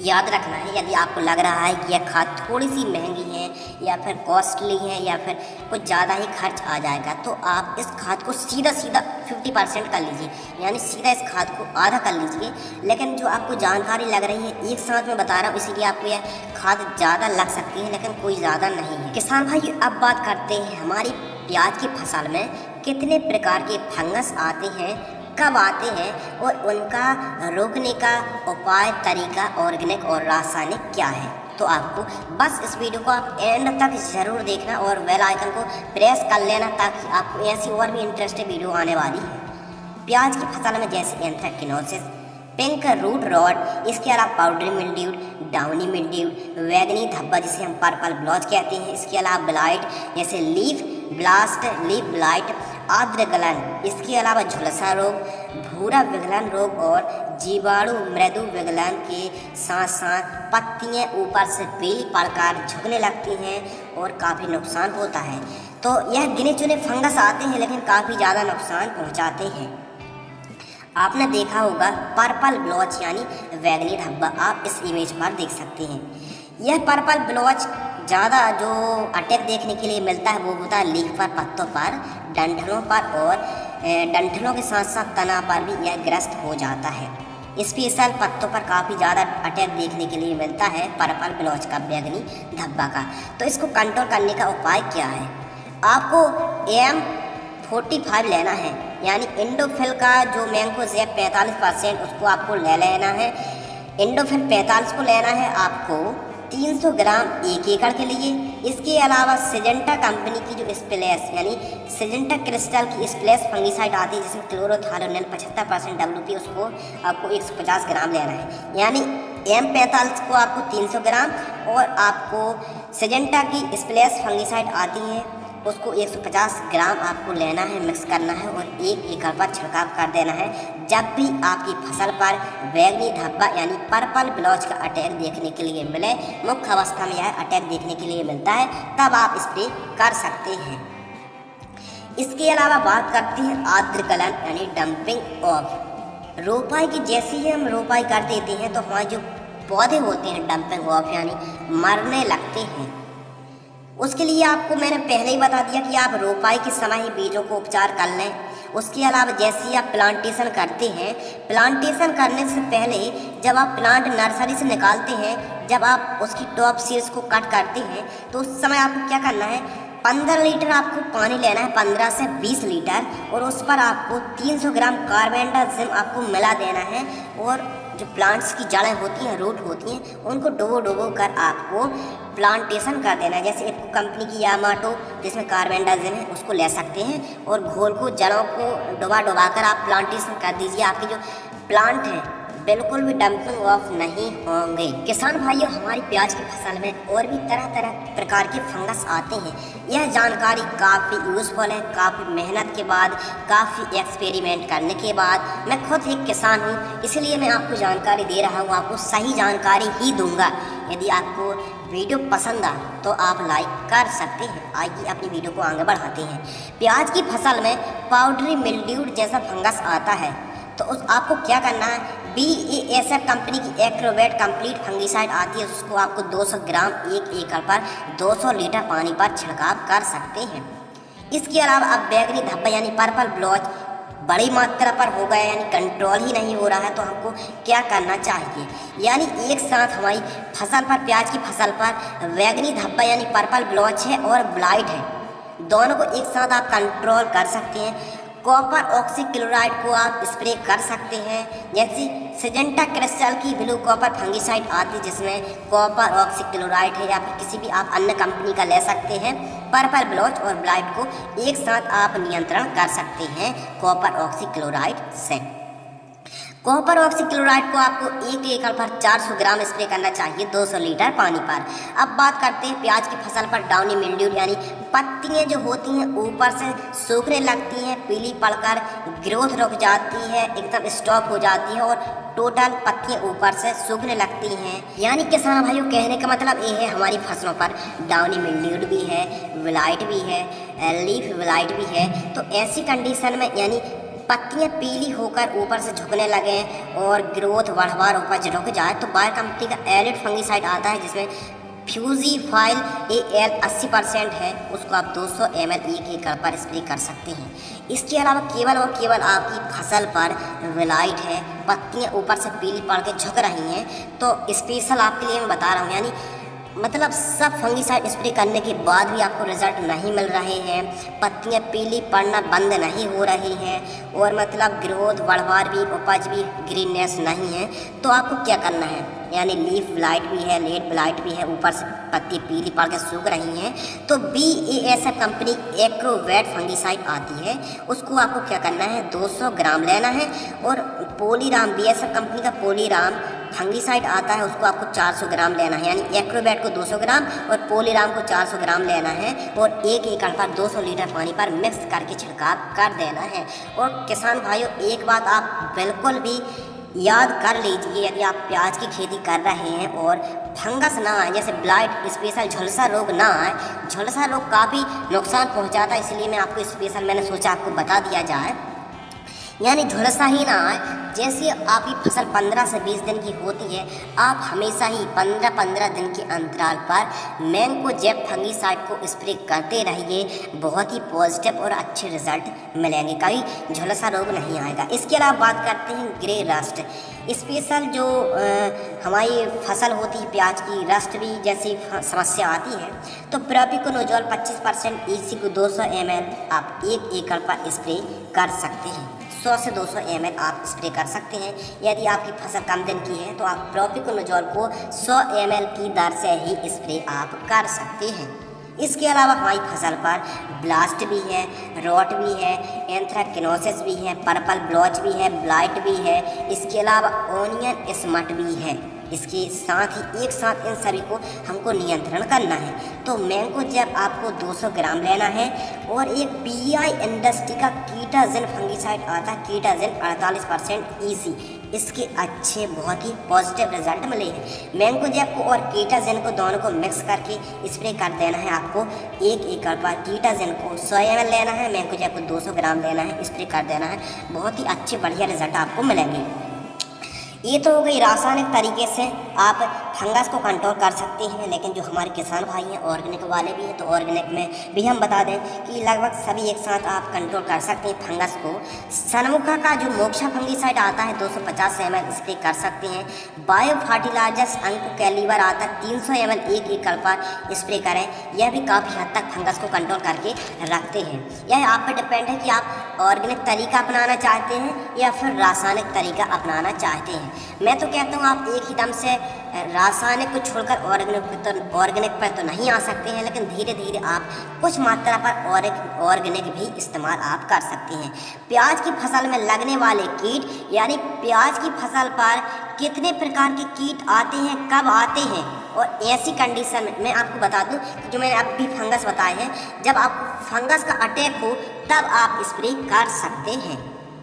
Speaker 1: याद रखना है यदि आपको लग रहा है कि यह खाद थोड़ी सी महंगी है या फिर कॉस्टली है या फिर कुछ ज़्यादा ही खर्च आ जाएगा तो आप इस खाद को सीधा 50% कर लीजिए, यानी सीधा इस खाद को आधा कर लीजिए। लेकिन जो आपको जानकारी लग रही है एक साथ में बता रहा हूँ, इसीलिए आपको यह खाद ज़्यादा लग सकती है लेकिन कोई ज़्यादा नहीं है। किसान भाई अब बात करते हैं हमारी प्याज की फसल में कितने प्रकार के फंगस आते हैं, कब आते हैं और उनका रोकने का उपाय तरीका ऑर्गेनिक और रासायनिक क्या है। तो आपको बस इस वीडियो को आप एंड तक ज़रूर देखना और बेल आइकन को प्रेस कर लेना ताकि आपको ऐसी और भी इंटरेस्टिंग वीडियो आने वाली है। प्याज की फसल में जैसे एंथ्रेक्नोसिस, पिंक रूट रॉट, इसके अलावा पाउडरी मिल्ड्यू, डाउनी मिल्ड्यू, वैगनी धब्बा जिसे हम पर्पल ब्लॉच कहते हैं, इसके अलावा ब्लाइट जैसे लीफ ब्लास्ट, लीफ ब्लाइट, आर्द्र गलन, इसके अलावा झुलसा रोग, भूरा विगलन रोग और जीवाणु मृदु विगलन के साथ साथ पत्तियां ऊपर से पीली पड़कर झुकने लगती हैं और काफ़ी नुकसान होता है। तो यह गिने चुने फंगस आते हैं लेकिन काफ़ी ज़्यादा नुकसान पहुंचाते हैं। आपने देखा होगा पर्पल ब्लॉच यानी बैंगनी धब्बा, आप इस इमेज पर देख सकते हैं। यह पर्पल ब्लॉच ज़्यादा जो अटैक देखने के लिए मिलता है वो होता है लीफ पर, पत्तों पर, डंठलों पर और डंठलों के साथ साथ तना पर भी यह ग्रस्त हो जाता है। स्पेशल पत्तों पर काफ़ी ज़्यादा अटैक देखने के लिए मिलता है पर्पल ब्लॉच का, बैंगनी धब्बा का। तो इसको कंट्रोल करने का उपाय क्या है? आपको AM45 लेना है, यानी इंडोफिल का जो मैंकोजेब 45% उसको आपको ले लेना है। इंडोफिल 45 को लेना है आपको 300 ग्राम 1 एकड़ के लिए। इसके अलावा सिजेंटा कंपनी की जो स्प्लैश यानी सिजेंटा क्रिस्टल की स्प्लैश फंगिसाइड आती है जिसमें क्लोरोथालोनिल 75% WP, उसको आपको 150 ग्राम लेना है। यानी M45 को आपको 300 ग्राम और आपको सिजेंटा की स्प्लैश फंगिसाइड आती है उसको 150 ग्राम आपको लेना है, मिक्स करना है और 1 एकड़ पर छिड़काव कर देना है। जब भी आपकी फसल पर बैंगनी धब्बा यानी पर्पल ब्लॉच का अटैक देखने के लिए मिले, मुख्य अवस्था में यह अटैक देखने के लिए मिलता है, तब आप स्प्रे कर सकते हैं। इसके अलावा बात करते हैं आर्द्र गलन यानी डंपिंग ऑफ। रोपाई की जैसे ही हम रोपाई कर देते हैं तो हमारे जो पौधे होते हैं डंपिंग ऑफ यानी मरने लगते हैं। उसके लिए आपको मैंने पहले ही बता दिया कि आप रोपाई के समय ही बीजों को उपचार कर लें। उसके अलावा जैसे ही आप प्लांटेशन करते हैं, प्लांटेशन करने से पहले जब आप प्लांट नर्सरी से निकालते हैं, जब आप उसकी टॉप सीड्स को कट करते हैं तो उस समय आपको क्या करना है, 15 लीटर आपको पानी लेना है, 15 से 20 लीटर, और उस पर आपको 300 ग्राम कार्बेंडाजिम आपको मिला देना है। और जो प्लांट्स की जड़ें होती हैं, रूट होती हैं, उनको डुबो कर आपको प्लांटेशन कर देना है। जैसे एक कंपनी की यामाटो जिसमें कार्बेंडाजिम है उसको ले सकते हैं और घोल को जड़ों को डुबा कर आप प्लांटेशन कर दीजिए। आपके जो प्लांट हैं बिल्कुल भी डंपिंग ऑफ नहीं होंगे। किसान भाइयों, हमारी प्याज की फसल में और भी तरह तरह प्रकार के फंगस आते हैं। यह जानकारी काफ़ी यूज़फुल है। काफ़ी मेहनत के बाद, काफ़ी एक्सपेरिमेंट करने के बाद, मैं खुद एक किसान हूँ, इसलिए मैं आपको जानकारी दे रहा हूँ, आपको सही जानकारी ही दूंगा। यदि आपको वीडियो पसंद आ तो आप लाइक कर सकते हैं। आइए अपनी वीडियो को आगे बढ़ाते हैं। प्याज की फसल में पाउडरी मिल्ड्यू जैसा फंगस आता है तो आपको क्या करना है, BASF कंपनी की एक्रोवेट कंप्लीट फंगिसाइड आती है, उसको आपको 200 ग्राम 1 एकड़ पर 200 लीटर पानी पर छिड़काव कर सकते हैं। इसके अलावा अब बैंगनी धब्बा यानी पर्पल ब्लॉच बड़ी मात्रा पर हो गया यानी कंट्रोल ही नहीं हो रहा है, तो हमको क्या करना चाहिए, यानी एक साथ हमारी फसल पर, प्याज की फसल पर बैंगनी धब्बा यानी पर्पल ब्लॉच है और ब्लाइट है, दोनों को एक साथ आप कंट्रोल कर सकते हैं। कॉपर ऑक्सीक्लोराइड को आप स्प्रे कर सकते हैं। जैसे सिजेंटा क्रिस्टल की ब्लू कॉपर फंगिसाइड आती है जिसमें कॉपर ऑक्सीक्लोराइड है, या फिर किसी भी आप अन्य कंपनी का ले सकते हैं। पर्पल ब्लॉच और ब्लाइट को एक साथ आप नियंत्रण कर सकते हैं कॉपर ऑक्सीक्लोराइड से। कॉपर ऑक्सीक्लोराइड को आपको 1 एकड़ पर 400 ग्राम स्प्रे करना चाहिए 200 लीटर पानी पर। अब बात करते हैं प्याज की फसल पर डाउनी मिल्ड्यू यानी पत्तियां जो होती हैं ऊपर से सूखने लगती हैं, पीली पड़कर ग्रोथ रुक जाती है, एकदम स्टॉप हो जाती है और टोटल पत्तियां ऊपर से सूखने लगती हैं। यानी किसान भाइयों, कहने का मतलब ये है हमारी फसलों पर डाउनी मिल्ड्यू भी है, विलाइट भी है, लीफ विलाइट भी है। तो ऐसी कंडीशन में यानी पत्तियां पीली होकर ऊपर से झुकने लगे और ग्रोथ बढ़वार उपज रुक जाए तो बायर कंपनी का एरिड फंगिसाइड आता है जिसमें फ्यूजीफाइल AL 80% है, उसको आप 200 ml 1 एकड़ पर स्प्रे कर सकते हैं। इसके अलावा केवल और केवल आपकी फसल पर विलाइट है, पत्तियां ऊपर से पीली पड़ के झुक रही हैं, तो स्पेशल आपके लिए मैं बता रहा हूँ। यानी मतलब सब फंगिसाइड स्प्रे करने के बाद भी आपको रिजल्ट नहीं मिल रहे हैं, पत्तियां पीली पड़ना बंद नहीं हो रही हैं और मतलब ग्रोथ बढ़वार भी, उपज भी, ग्रीननेस नहीं है, तो आपको क्या करना है, यानी लीफ ब्लाइट भी है, लेड ब्लाइट भी है, ऊपर से पत्ती पीली पड़ के सूख रही हैं, तो BASF कंपनी एक्रोवेट फंगिसाइड आती है, उसको आपको क्या करना है 200 ग्राम लेना है। और पोलीराम, BASF कंपनी का पोलीराम फंगीसाइड आता है उसको आपको 400 ग्राम लेना है, यानी एक्रोबैट को 200 ग्राम और पोलीराम को 400 ग्राम लेना है और 1 एकड़ पर 200 लीटर पानी पर मिक्स करके छिड़काव कर देना है। और किसान भाइयों, एक बात आप बिल्कुल भी याद कर लीजिए, यदि आप प्याज की खेती कर रहे हैं और फंगस ना आए, जैसे ब्लाइट स्पेशल झुलसा रोग ना आए, झुलसा रोग काफ़ी नुकसान पहुंचाता है, इसलिए मैं आपको स्पेशल मैंने सोचा आपको बता दिया जाए, यानी झुलसा ही ना आए। जैसे आपकी फसल 15 से 20 दिन की होती है, आप हमेशा ही 15-15 दिन के अंतराल पर मैंकोजेब फंगीसाइड को स्प्रे करते रहिए। बहुत ही पॉजिटिव और अच्छे रिजल्ट मिलेंगे, कभी झुलसा रोग नहीं आएगा। इसके अलावा बात करते हैं ग्रे रस्ट स्पेशल, जो हमारी फसल होती है प्याज की, रस्ट भी जैसी समस्या आती है, तो प्रोपिकोनोजोल 25% EC को 200 ml आप 1 एकड़ पर स्प्रे कर सकते हैं। 100 से 200 ml आप स्प्रे कर सकते हैं। यदि आपकी फसल कम दिन की है तो आप प्रोपिकोनोजोल को 100 ml की दर से ही स्प्रे आप कर सकते हैं। इसके अलावा हमारी फसल पर ब्लास्ट भी है, रॉट भी है, एंथ्रेक्नोसिस भी है, पर्पल ब्लॉच भी है, ब्लाइट भी है, इसके अलावा ओनियन स्मट भी है। इसके साथ ही एक साथ इन सभी को हमको नियंत्रण करना है। तो मैंकोजेब आपको 200 ग्राम लेना है और एक PI इंडस्ट्री का कीटाजिन फंगीसाइड आता है, कीटाजिन 48% EC, इसके अच्छे बहुत ही पॉजिटिव रिजल्ट मिले हैं। मैंकोजेब को और कीटाजिन को दोनों को मिक्स करके स्प्रे कर देना है। आपको 1 एकड़ पर कीटाजिन को 100 ml लेना है, मैंकोजेब को 200 ग्राम लेना है, स्प्रे कर देना है। बहुत ही अच्छे बढ़िया रिजल्ट आपको मिलेंगे। ये तो हो गई रासायनिक तरीके से आप फंगस को कंट्रोल कर सकते हैं, लेकिन जो हमारे किसान भाई हैं ऑर्गेनिक वाले भी हैं, तो ऑर्गेनिक में भी हम बता दें कि लगभग सभी एक साथ आप कंट्रोल कर सकते हैं फंगस को। सनमुखा का जो मोक्षा फंगीसाइड आता है 250 ml स्प्रे कर सकते हैं। बायो फर्टिलाइजर्स अंक कैलिबर आता है 300 ml 1 एकड़ पर स्प्रे करें, यह भी काफ़ी हद तक फंगस को कंट्रोल करके रखते हैं। यह आप पर डिपेंड है कि आप ऑर्गेनिक तरीका अपनाना चाहते हैं या फिर रासायनिक तरीका अपनाना चाहते हैं। मैं तो कहता हूँ आप एक ही दम से रासायनिक को छोड़कर ऑर्गेनिक पर तो नहीं आ सकते हैं, लेकिन धीरे धीरे आप कुछ मात्रा पर ऑर्गेनिक भी इस्तेमाल आप कर सकते हैं। प्याज की फसल में लगने वाले कीट, यानी प्याज की फसल पर कितने प्रकार के कीट आते हैं, कब आते हैं, और ऐसी कंडीशन में मैं आपको बता दूं कि जो मैंने अभी फंगस बताए हैं, जब आपको फंगस का अटैक हो तब आप स्प्रे कर सकते हैं।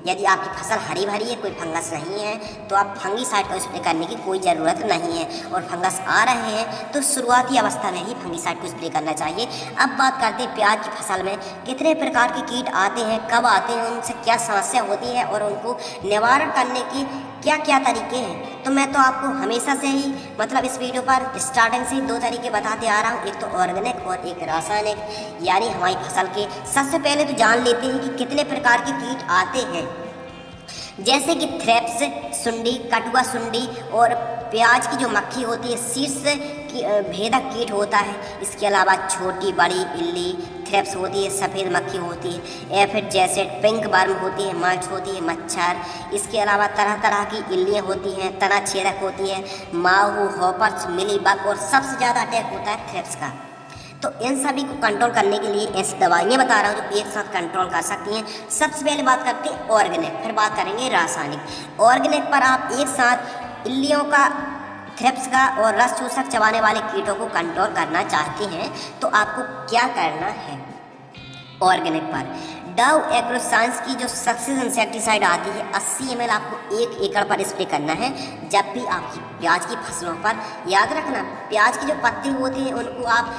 Speaker 1: यदि आपकी फसल हरी भरी है, कोई फंगस नहीं है, तो आप फंगीसाइड को स्प्रे करने की कोई ज़रूरत नहीं है। और फंगस आ रहे हैं तो शुरुआती अवस्था में ही फंगीसाइड को स्प्रे करना चाहिए। अब बात करते हैं प्याज की फसल में कितने प्रकार के कीट आते हैं, कब आते हैं, उनसे क्या समस्या होती है और उनको निवारण करने की क्या क्या तरीके हैं। तो मैं तो आपको हमेशा से ही मतलब इस वीडियो पर स्टार्टिंग से ही 2 तरीके बताते आ रहा हूँ, एक तो ऑर्गेनिक और एक रासायनिक, यानी हमारी फसल के। सबसे पहले तो जान लेते हैं कि कितने प्रकार के कीट आते हैं, जैसे कि थ्रिप्स, सुंडी, कटुआ सुंडी, और प्याज की जो मक्खी होती है शीर्ष की भेदक कीट होता है। इसके अलावा छोटी बड़ी इल्ली, थ्रिप्स होती है, सफ़ेद मक्खी होती है, या फिर जैसे पिंक वर्म होती है, मल्च होती है, मच्छर। इसके अलावा तरह तरह की इल्लियाँ होती हैं, तना छेदक होती है, माहू, हॉपर्स, मिलीबग, और सबसे ज़्यादा अटैक होता है थ्रिप्स का। तो इन सभी को कंट्रोल करने के लिए ऐसी दवाइयाँ बता रहा हूँ जो एक साथ कंट्रोल कर सकती हैं। सबसे पहले बात करते हैं ऑर्गेनिक, फिर बात करेंगे रासायनिक। ऑर्गेनिक पर आप एक साथ इल्लियों का, थ्रिप्स का और रस चूसक चबाने वाले कीटों को कंट्रोल करना चाहते हैं तो आपको क्या करना है। ऑर्गेनिक पर डाव एग्रोसाइंस की जो सक्सेस इंसेक्टिसाइड आती है 80 ml आपको 1 एकड़ पर स्प्रे करना है। जब भी आपकी प्याज की फसलों पर, याद रखना प्याज की जो पत्ती होती हैं उनको आप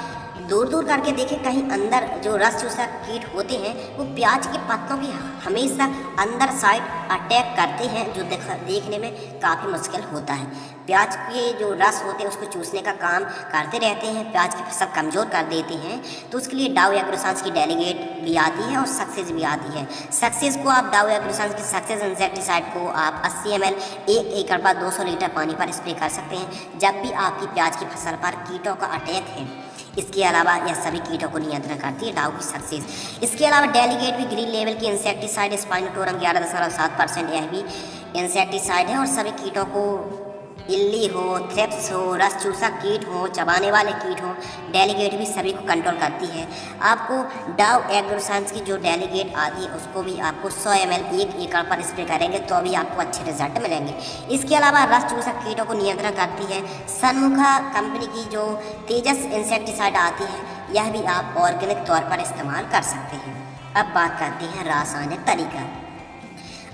Speaker 1: दूर दूर करके देखें, कहीं अंदर जो रस चूसक कीट होते हैं वो प्याज के पत्तों की हमेशा अंदर साइड अटैक करते हैं, जो देखने में काफ़ी मुश्किल होता है। प्याज के जो रस होते हैं उसको चूसने का काम करते रहते हैं, प्याज की फसल कमज़ोर कर देते हैं। तो उसके लिए डाव एग्रोसाइंस की डेलीगेट भी आती है और सक्सेस भी आती है। सक्सेस को आप डाव एग्रोसाइंस की सक्सेस इंसेक्टिसाइड को आप 80 ml 1 एकड़ पर 200 लीटर पानी पर स्प्रे कर सकते हैं जब भी आपकी प्याज की फसल पर कीटों का अटैक है। इसके अलावा यह सभी कीटों को नियंत्रण करती है डाव की सक्सेस। इसके अलावा डेलीगेट भी ग्रीन लेवल की इंसेक्टिसाइड, स्पाइनोटोरम 11.7%, यह भी इंसेक्टिसाइड है और सभी कीटों को इल्ली हो, थ्रिप्स हो, रस चूसा कीट हो, चबाने वाले कीट हो, डेलीगेट भी सभी को कंट्रोल करती है। आपको डाव एग्रोसाइंस की जो डेलीगेट आती है उसको भी आपको 100 ml 1 एकड़ पर स्प्रे करेंगे तो भी आपको अच्छे रिजल्ट मिलेंगे। इसके अलावा रस चूसा कीटों को नियंत्रण करती है सन्मुखा कंपनी की जो तेजस इंसेक्टिसाइड आती है, यह भी आप ऑर्गेनिक तौर पर इस्तेमाल कर सकते हैं। अब बात करते हैं रासायनिक तरीका।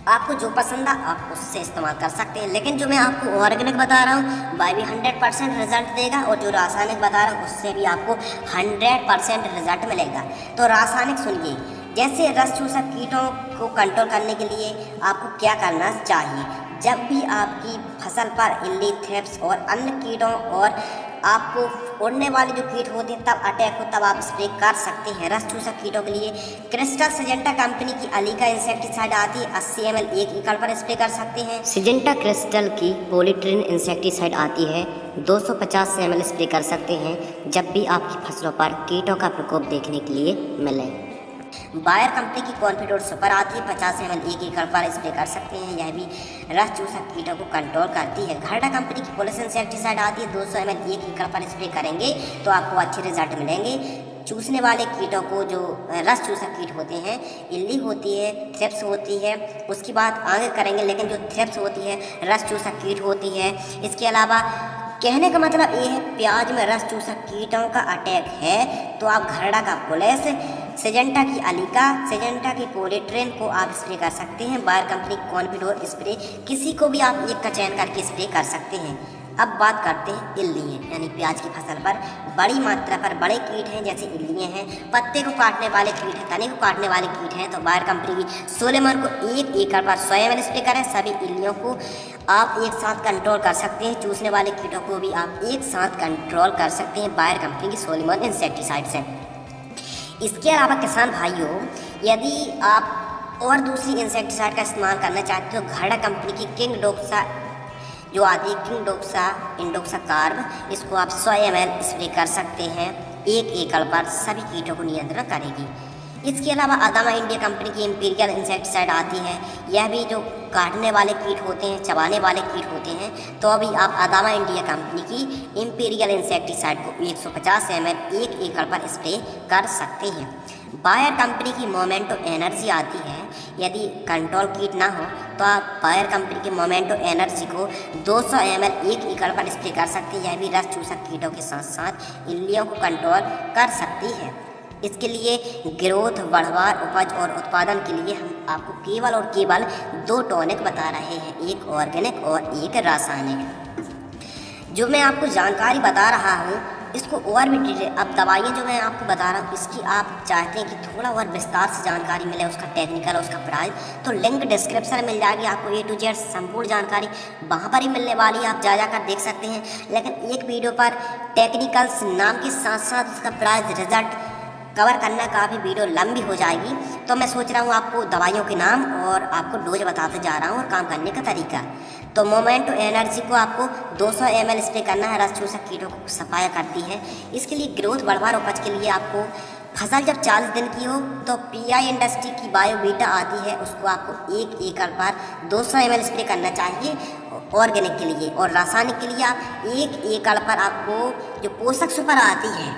Speaker 1: आपको जो पसंद है आप उससे इस्तेमाल कर सकते हैं, लेकिन जो मैं आपको ऑर्गेनिक बता रहा हूँ वह भी 100% रिजल्ट देगा और जो रासायनिक बता रहा हूँ उससे भी आपको 100% रिजल्ट मिलेगा। तो रासायनिक सुनिए, जैसे रस चूसा कीटों को कंट्रोल करने के लिए आपको क्या करना चाहिए। जब भी आपकी फसल पर इल्ली, थ्रिप्स और अन्य कीटों और आपको उड़ने वाले जो कीट होते हैं तब अटैक हो तब आप स्प्रे कर सकते हैं। रस चूसा कीटों के लिए क्रिस्टल सिजेंटा कंपनी की अलीका इंसेक्टिसाइड आती है, 80 ml 1 एकड़ पर स्प्रे कर सकते हैं। सिजेंटा क्रिस्टल की पॉलीट्रिन इंसेक्टिसाइड आती है, 250 ml स्प्रे कर सकते हैं जब भी आपकी फसलों पर कीटों का प्रकोप देखने के लिए मिले। बायर कंपनी की कॉन्फिडोर सुपर आती है, 50 ml 1 एकड़ पर स्प्रे कर सकते हैं, यह भी रस चूसा कीटों को कंट्रोल करती है। घरडा कंपनी की पुलिस इंसेक्टिसाइड आती है, 200 ml 1 एकड़ पर स्प्रे करेंगे तो आपको अच्छे रिजल्ट मिलेंगे। चूसने वाले कीटों को जो रस चूसा कीट होते हैं, इल्ली होती है, थ्रिप्स होती है, उसकी बात आगे करेंगे, लेकिन जो थ्रिप्स होती है रस चूसा कीट होती है। इसके अलावा कहने का मतलब ये है प्याज में रस चूसा कीटों का अटैक है तो आप घरडा का पुलिस, सिजेंटा की अलीका, सिजेंटा की पॉलीट्रिन को आप स्प्रे कर सकते हैं। बायर कंपनी कॉन्फिडोर स्प्रे, किसी को भी आप एक का चयन करके स्प्रे कर सकते हैं। अब बात करते हैं इल्लियाँ, यानी प्याज की फसल पर बड़ी मात्रा पर बड़े कीट हैं जैसे इल्लियाँ हैं, पत्ते को काटने वाले कीट हैं, तने को काटने वाले कीट हैं, तो बायर कंपनी की सोलेमन को 1 एकड़ पर 100 ml स्प्रे करें। सभी इल्लियों को आप एक साथ कंट्रोल कर सकते हैं, चूसने वाले कीटों को भी आप एक साथ कंट्रोल कर सकते हैं बायर कंपनी की सोलेमन इंसेक्टिसाइड से। इसके अलावा किसान भाइयों, यदि आप और दूसरी इंसेक्टिसाइड का इस्तेमाल करना चाहते हो, घरडा कंपनी की किंग डोक्सा जो आती है, किंग डोक्सा इंडोक्सा कार्ब, इसको आप 100 ml स्प्रे कर सकते हैं 1 एकड़ पर, सभी कीटों को नियंत्रण करेगी। इसके अलावा अदामा इंडिया कंपनी की इंपीरियल इंसेक्टिसाइड आती है, यह भी जो काटने वाले कीट होते हैं, चबाने वाले कीट होते हैं, तो अभी आप अदामा इंडिया कंपनी की इंपीरियल इंसेक्टिसाइड को 150 ml 1 एकड़ पर स्प्रे कर सकते हैं। बायर कंपनी की मोमेंटो एनर्जी आती है, यदि कंट्रोल कीट ना हो तो आप बायर कंपनी के मोमेंटो एनर्जी को 200 ml 1 एकड़ पर स्प्रे कर सकते हैं, यह भी रस चूसा कीटों के साथ साथ इल्लियों को कंट्रोल कर सकती है। इसके लिए ग्रोथ, बढ़वार, उपज और उत्पादन के लिए हम आपको केवल और केवल 2 टॉनिक बता रहे हैं, एक ऑर्गेनिक और एक रासायनिक। जो मैं आपको जानकारी बता रहा हूँ इसको और भी डिटेल, अब दवाइयाँ जो मैं आपको बता रहा हूँ इसकी आप चाहते हैं कि थोड़ा और विस्तार से जानकारी मिले, उसका टेक्निकल, उसका प्राइस, तो लिंक डिस्क्रिप्शन में मिल जाएगी आपको A to Z संपूर्ण जानकारी, वहाँ पर ही मिलने वाली है, आप जा कर देख सकते हैं। लेकिन एक वीडियो पर टेक्निकल्स नाम के साथ साथ उसका प्राइस, रिजल्ट कवर करना काफ़ी वीडियो लंबी हो जाएगी, तो मैं सोच रहा हूँ आपको दवाइयों के नाम और आपको डोज बताते जा रहा हूँ और काम करने का तरीका। तो मोमेंटो एनर्जी को आपको 200 ml स्प्रे करना है, रस चूसा कीटों को सफाया करती है। इसके लिए ग्रोथ, बढ़वार, उपज के लिए आपको फसल जब 40 दिन की हो तो PI इंडस्ट्री की बायोबीटा आती है, उसको आपको 1 एकड़ पर 200 ml स्प्रे करना चाहिए ऑर्गेनिक के लिए। और रासायनिक के लिए आप 1 एकड़ पर आपको जो पोषक सुपर आती है,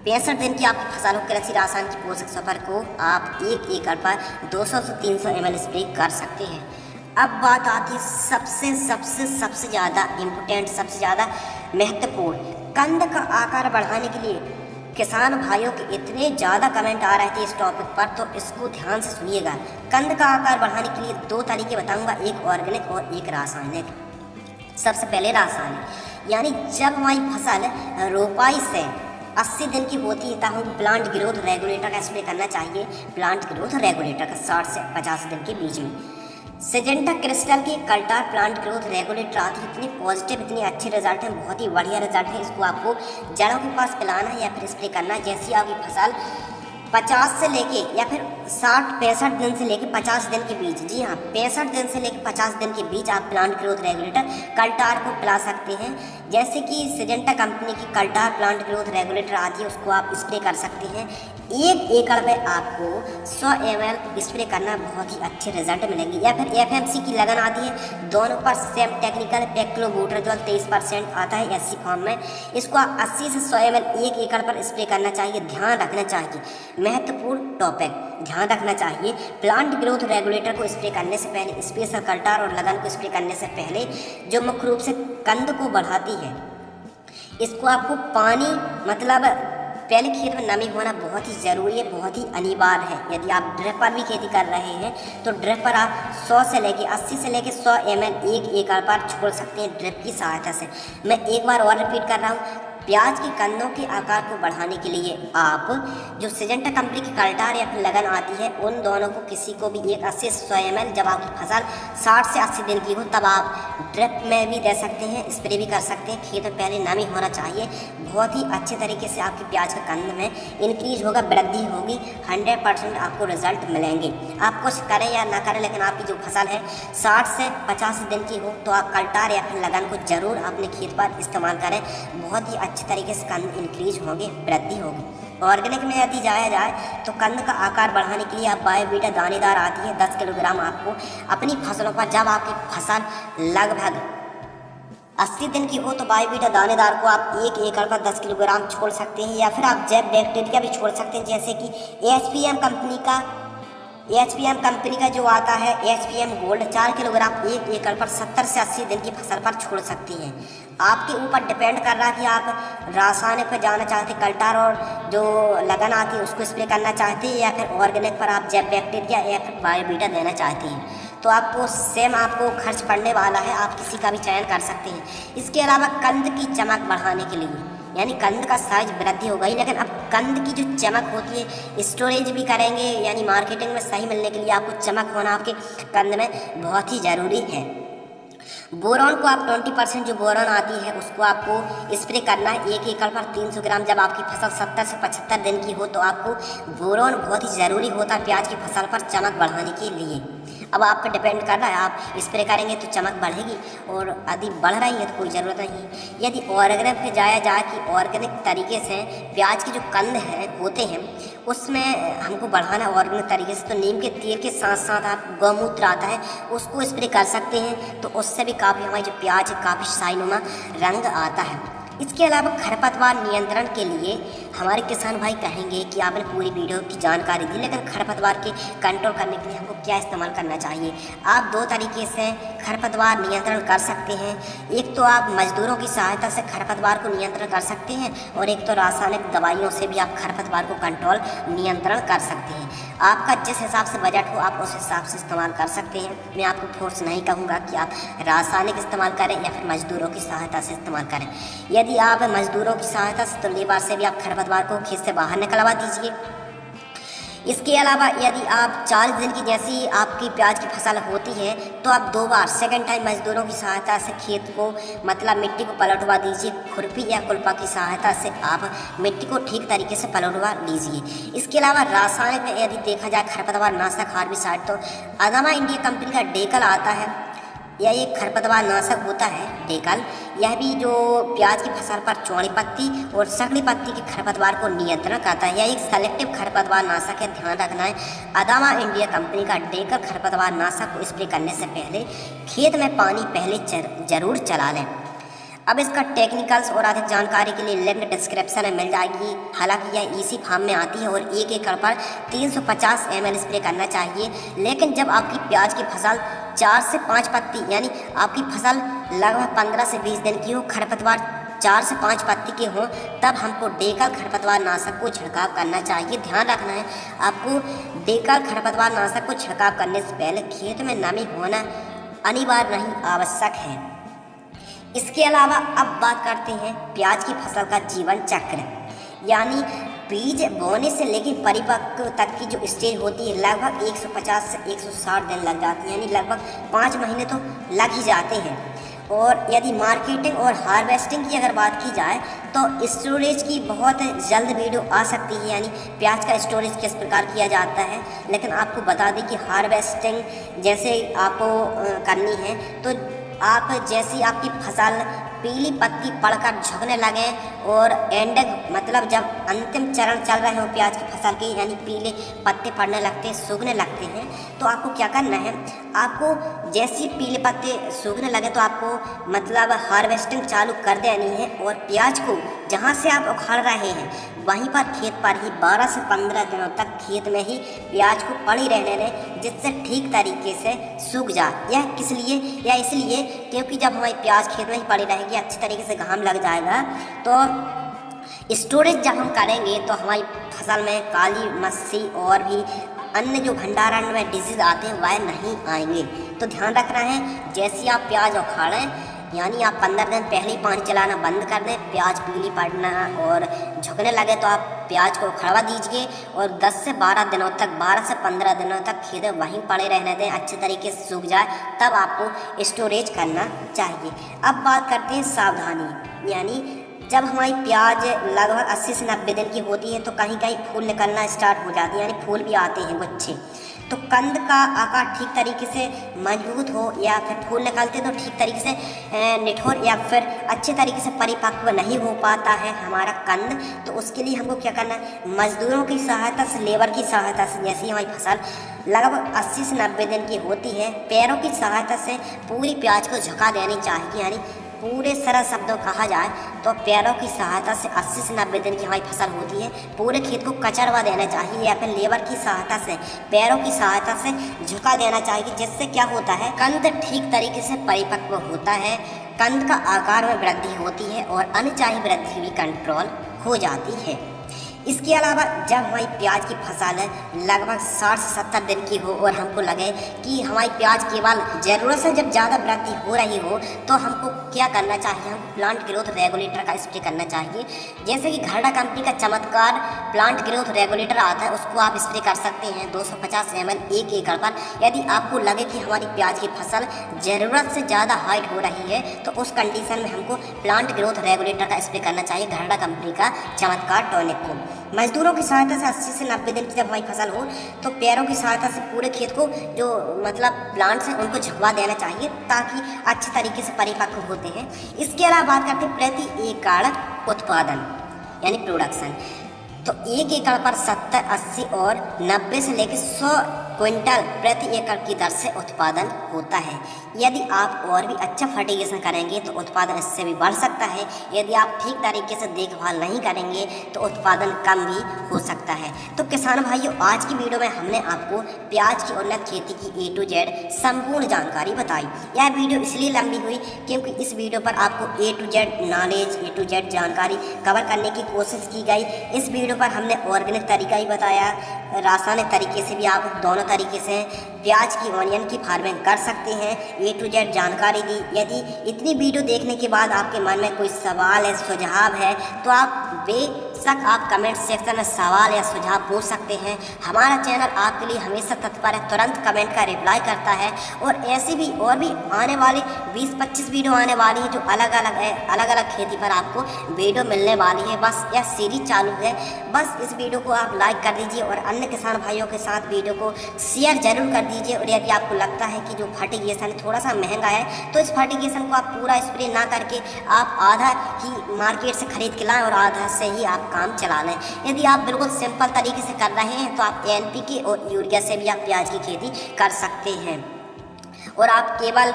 Speaker 1: 65 दिन की आपकी फसल हो कृषि रासायनिक की पोषक सुपर को आप 1 एकड़ पर 200 से 300 ml स्प्रे कर सकते हैं। अब बात आती है सबसे ज़्यादा इम्पोर्टेंट, सबसे ज़्यादा महत्वपूर्ण, कंद का आकार बढ़ाने के लिए। किसान भाइयों के इतने ज़्यादा कमेंट आ रहे थे इस टॉपिक पर, तो इसको ध्यान से सुनिएगा। कंद का आकार बढ़ाने के लिए 2 तरीके बताऊंगा, एक ऑर्गेनिक और एक रासायनिक। सबसे पहले रासायनिक, यानी जब हमारी फसल रोपाई से 80 दिन की होती है तब हम प्लांट ग्रोथ रेगुलेटर का स्प्रे करना चाहिए, प्लांट ग्रोथ रेगुलेटर का 60 से 50 दिन के बीच में। सिजेंटा क्रिस्टल की कल्टार प्लांट ग्रोथ रेगुलेटर आती है, इतनी पॉजिटिव, इतनी अच्छे रिजल्ट हैं, बहुत ही बढ़िया रिजल्ट है। इसको आपको जड़ों के पास पिलाना है या फिर स्प्रे करना है। जैसी आपकी फसल 50 से लेके या फिर 60-65 दिन से लेके 50 दिन के बीच, जी हाँ 65 दिन से लेके 50 दिन के बीच आप प्लांट ग्रोथ रेगुलेटर कल्टार को पिला सकते हैं। जैसे कि सिजेंटा कंपनी की कल्टार प्लांट ग्रोथ रेगुलेटर आती है, उसको आप स्प्रे कर सकते हैं 1 एकड़ में आपको 100 ml स्प्रे करना बहुत ही अच्छे रिजल्ट मिलेंगे। या फिर एफएमसी की लगन आती है, दोनों पर सेम टेक्निकल पेक्लोबुटरजोल 23% आता है एससी फॉर्म में। इसको 80 से 100 ml 1 एकड़ पर स्प्रे करना चाहिए। ध्यान रखना चाहिए, महत्वपूर्ण टॉपिक ध्यान रखना चाहिए, प्लांट ग्रोथ रेगुलेटर को स्प्रे करने से पहले, स्पेशल कल्टार और लगन को स्प्रे करने से पहले, जो मुख्य रूप से कंद को बढ़ाती है, इसको आपको पानी मतलब पहले खेत में नमी होना बहुत ही ज़रूरी है, बहुत ही अनिवार्य है। यदि आप ड्रिप पर भी खेती कर रहे हैं तो ड्रिप पर आप 100 से लेके 80 से लेके 100 ml 1 एकड़ पर छोड़ सकते हैं ड्रिप की सहायता से। मैं एक बार और रिपीट कर रहा हूँ, प्याज के कंदों के आकार को बढ़ाने के लिए आप जो सिजेंटा कंपनी की कल्टार या फिर लगन आती है, उन दोनों को किसी को भी 80 से 100 ml जब आपकी फसल 60 से 80 दिन की हो तब आप ड्रिप में भी दे सकते हैं, स्प्रे भी कर सकते हैं। खेत में पहले नमी होना चाहिए। बहुत ही अच्छे तरीके से आपके प्याज के कंद में इंक्रीज होगा, वृद्धि होगी, 100% आपको रिजल्ट मिलेंगे। आप कुछ करें या ना करें, लेकिन आपकी जो फसल है 60 से 50 दिन की हो तो आप कल्टार या फिर लगन को ज़रूर अपने खेत पर इस्तेमाल करें। बहुत ही अच्छी तरीके से कंद इंक्रीज होंगे, वृद्धि होगी। ऑर्गेनिक में यदि जाया जाए तो कंद का आकार बढ़ाने के लिए आप बायोवीटा दानेदार आती है 10 किलोग्राम आपको अपनी फसलों पर, जब आपकी फसल लगभग 80 दिन की हो तो बायोवीटा दानेदार को आप 1 एकड़ पर 10 किलोग्राम छोड़ सकते हैं। या फिर आप जैव बैक्टीरिया भी छोड़ सकते हैं, जैसे कि एचपीएम कंपनी का जो आता है एचपीएम गोल्ड 4 किलोग्राम 1 एकड़ पर 70 से 80 दिन की फसल पर छोड़ सकती हैं। आपके ऊपर डिपेंड कर रहा है कि आप रासायनिक पर जाना चाहते हैं, कल्टार और जो लगन आती है उसको स्प्रे करना चाहते हैं, या फिर ऑर्गेनिक पर आप जैव बैक्टीरिया या फिर बायोवीटा देना चाहते हैं। तो आपको सेम आपको खर्च पड़ने वाला है, आप किसी का भी चयन कर सकते हैं। इसके अलावा कंद की चमक बढ़ाने के लिए, यानी कंद का साइज वृद्धि हो गई, लेकिन अब कंद की जो चमक होती है स्टोरेज भी करेंगे, यानी मार्केटिंग में सही मिलने के लिए आपको चमक होना आपके कंद में बहुत ही ज़रूरी है। बोरॉन को आप 20% जो बोरॉन आती है उसको आपको स्प्रे करना है 1 एकड़ पर 300 ग्राम। जब आपकी फसल 70 से 75 दिन की हो तो आपको बोरॉन बहुत ही ज़रूरी होता है प्याज की फसल पर चमक बढ़ाने के लिए। अब आप पर डिपेंड कर रहा है, आप स्प्रे करेंगे तो चमक बढ़ेगी, और यदि बढ़ रही है तो कोई ज़रूरत नहीं है। यदि ऑर्गेनिक पे जाया जाए कि ऑर्गेनिक तरीके से प्याज के जो कंद हैं होते हैं उसमें हमको बढ़ाना ऑर्गेनिक तरीके से, तो नीम के तेल के साथ साथ आप गौमूत्र आता है उसको स्प्रे कर सकते हैं, तो उससे भी काफ़ी हमारी जो प्याज है काफ़ी शाइनुमा रंग आता है। इसके अलावा खरपतवार नियंत्रण के लिए हमारे किसान भाई कहेंगे कि आपने पूरी वीडियो की जानकारी दी, लेकिन खरपतवार के कंट्रोल करने के लिए हमको क्या इस्तेमाल करना चाहिए। आप 2 तरीके से खरपतवार नियंत्रण कर सकते हैं। एक तो आप मजदूरों की सहायता से खरपतवार को नियंत्रण कर सकते हैं, और एक तो रासायनिक दवाइयों से भी आप खरपतवार को कंट्रोल नियंत्रण कर सकते हैं। आपका जिस हिसाब से बजट हो आप उस हिसाब से इस्तेमाल कर सकते हैं। मैं आपको फोर्स नहीं कहूँगा कि आप रासायनिक इस्तेमाल करें या फिर मजदूरों की सहायता से इस्तेमाल करें। यदि आप मजदूरों की सहायता से, तो लेबर से भी आप खरपतवार को खेत से बाहर निकलवा दीजिए। इसके अलावा यदि आप 40 दिन की जैसी आपकी प्याज की फसल होती है तो आप 2 बार सेकंड टाइम मजदूरों की सहायता से खेत को मतलब मिट्टी को पलटवा दीजिए। खुरपी या कुल्पा की सहायता से आप मिट्टी को ठीक तरीके से पलटवा लीजिए। इसके अलावा रासायनिक में यदि देखा जाए खरपतवार नाशक हार्बिसाइड, तो अदामा इंडिया कंपनी का डेकल आता है, यह एक खरपतवार नाशक होता है डेकल। यह भी जो प्याज की फसल पर चौड़ी पत्ती और सकड़ी पत्ती के खरपतवार को नियंत्रण करता है। यह एक सेलेक्टिव खरपतवार नाशक है, ध्यान रखना है। अदामा इंडिया कंपनी का डेकल खरपतवार नाशक को स्प्रे करने से पहले खेत में पानी पहले जरूर चला लें। अब इसका टेक्निकल्स और अधिक जानकारी के लिए लिंक डिस्क्रिप्शन में मिल जाएगी। हालांकि यह इसी फार्म में आती है और 1 एकड़ पर 350 ml स्प्रे करना चाहिए। लेकिन जब आपकी प्याज की फसल 4 से 5 पत्ती यानी आपकी फसल लगभग 15 से 20 दिन की हो, खरपतवार 4 से 5 पत्ती के हों, तब हमको डेकल खरपतवार नाशक को छिड़काव करना चाहिए। ध्यान रखना है आपको, डेकल खरपतवार नाशक को छिड़काव करने से पहले खेत में नमी होना अनिवार्य नहीं, आवश्यक है। इसके अलावा अब बात करते हैं प्याज की फसल का जीवन चक्र, यानी बीज बोने से लेकर परिपक्व तक की जो स्टेज होती है लगभग 150 से 160 दिन लग जाती है, यानी लगभग 5 महीने तो लग ही जाते हैं। और यदि मार्केटिंग और हार्वेस्टिंग की अगर बात की जाए तो स्टोरेज की बहुत जल्द वीडियो आ सकती है, यानी प्याज का स्टोरेज किस प्रकार किया जाता है। लेकिन आपको बता दें कि हार्वेस्टिंग जैसे आपको करनी है तो आप जैसी आपकी फसल पीली पत्ती पड़कर झुकने लगे और एंड मतलब जब अंतिम चरण चल रहे हो प्याज की फसल फसल के यानी पीले पत्ते पड़ने लगते हैं, सूखने लगते हैं, तो आपको क्या करना है, आपको जैसे पीले पत्ते सूखने लगे तो आपको मतलब हार्वेस्टिंग चालू कर देनी है। और प्याज को जहाँ से आप उखाड़ रहे हैं वहीं पर खेत पर ही 12 से 15 दिनों तक खेत में ही प्याज को पड़ी रहने दें, जिससे ठीक तरीके से सूख जाए। यह किस लिए? या इसलिए क्योंकि जब हमारी प्याज खेत में ही पड़ी रहेगी, अच्छी तरीके से घाम लग जाएगा, तो स्टोरेज जब हम करेंगे तो हमारी फसल में काली मस्सी और भी अन्य जो भंडारण में डिजीज आते हैं वह नहीं आएंगे। तो ध्यान रखना है, जैसे आप प्याज उखाड़ें यानी आप 15 दिन पहले ही पानी चलाना बंद कर दें, प्याज पीली पड़ना और झुकने लगे तो आप प्याज को उखड़वा दीजिए और 10 से 12 दिनों तक, 12 से 15 दिनों तक खेत वहीं पड़े रहने दें, अच्छे तरीके से सूख जाए, तब आपको स्टोरेज करना चाहिए। अब बात करते हैं सावधानी, यानी जब हमारी प्याज लगभग 80 से 90 दिन की होती है तो कहीं कहीं फूल निकलना स्टार्ट हो जाती है, यानी फूल भी आते हैं गुच्छे। तो कंद का आकार ठीक तरीके से मजबूत हो या फिर फूल निकलते तो ठीक तरीके से निठोर या फिर अच्छे तरीके से परिपक्व नहीं हो पाता है हमारा कंद, तो उसके लिए हमको क्या करना है, मजदूरों की सहायता से, लेबर की सहायता से, जैसे हमारी फसल लगभग 80 से 90 दिन की होती है, पैरों की सहायता से पूरी प्याज को झुका देनी चाहिए। यानी पूरे सरल शब्दों कहा जाए तो पैरों की सहायता से 80 से 90 दिन की हमारी फसल होती है, पूरे खेत को कचरवा देना चाहिए या फिर लेबर की सहायता से, पैरों की सहायता से झुका देना चाहिए, जिससे क्या होता है, कंद ठीक तरीके से परिपक्व होता है, कंद का आकार में वृद्धि होती है और अनचाही वृद्धि भी कंट्रोल हो जाती है। इसके अलावा जब हमारी प्याज की फसल लगभग 60 से 70 दिन की हो और हमको लगे कि हमारी प्याज केवल ज़रूरत से जब ज़्यादा वृद्धि हो रही हो, तो हमको क्या करना चाहिए, हम प्लांट ग्रोथ रेगुलेटर का स्प्रे करना चाहिए। जैसे कि घरडा कंपनी का चमत्कार प्लांट ग्रोथ रेगुलेटर आता है, उसको आप स्प्रे कर सकते हैं 250 ml 1 एकड़ पर। यदि आपको लगे कि हमारी प्याज की फसल ज़रूरत से ज़्यादा हाइट हो रही है तो उस कंडीशन में हमको प्लांट ग्रोथ रेगुलेटर का स्प्रे करना चाहिए, घरडा कंपनी का चमत्कार टॉनिक को। मजदूरों की सहायता से 80 से 90 दिन की जब हमारी फसल हो तो पैरों की सहायता से पूरे खेत को जो मतलब प्लांट्स हैं उनको झुकवा देना चाहिए, ताकि अच्छे तरीके से परिपक्व होते हैं। इसके अलावा बात करते हैं प्रति एकड़ उत्पादन यानी प्रोडक्शन। तो 1 एकड़ पर 70, 80 और 90 से लेकर 100 क्विंटल प्रति एकड़ की दर से उत्पादन होता है। यदि आप और भी अच्छा फर्टिलाइजेशन करेंगे तो उत्पादन इससे भी बढ़ सकता है। यदि आप ठीक तरीके से देखभाल नहीं करेंगे तो उत्पादन कम भी हो सकता है। तो किसान भाइयों, आज की वीडियो में हमने आपको प्याज की उन्नत खेती की A to Z संपूर्ण जानकारी बताई। यह वीडियो इसलिए लंबी हुई क्योंकि इस वीडियो पर आपको A to Z knowledge, A to Z जानकारी कवर करने की कोशिश की गई। इस वीडियो पर हमने ऑर्गेनिक तरीका ही बताया, रासायनिक तरीके से भी आप दोनों तरीके से प्याज की, ऑनियन की फार्मिंग कर सकते हैं, A to Z जानकारी दी। यदि इतनी वीडियो देखने के बाद आपके मन में कोई सवाल है, सुझाव है, तो आप बेशक आप कमेंट सेक्शन में सवाल या सुझाव पूछ सकते हैं। हमारा चैनल आपके लिए हमेशा तत्पर है, तुरंत कमेंट का रिप्लाई करता है। और ऐसी भी और भी आने वाली 20-25 वीडियो आने वाली है जो अलग अलग खेती पर आपको वीडियो मिलने वाली है। बस यह सीरीज चालू है, बस इस वीडियो को आप लाइक कर दीजिए और अन्य किसान भाइयों के साथ वीडियो को शेयर जरूर कर दीजिए। और यदि आपको लगता है कि जो फर्टिलाइजेशन थोड़ा सा महंगा है तो इस फर्टिलाइजेशन को आप पूरा स्प्रे ना करके आप आधा ही मार्केट से खरीद के लाएं और आधा से ही आप काम चला लें। यदि आप बिल्कुल सिंपल तरीके से कर रहे हैं तो आप NPK और यूरिया से भी आप प्याज की खेती कर सकते हैं। और आप केवल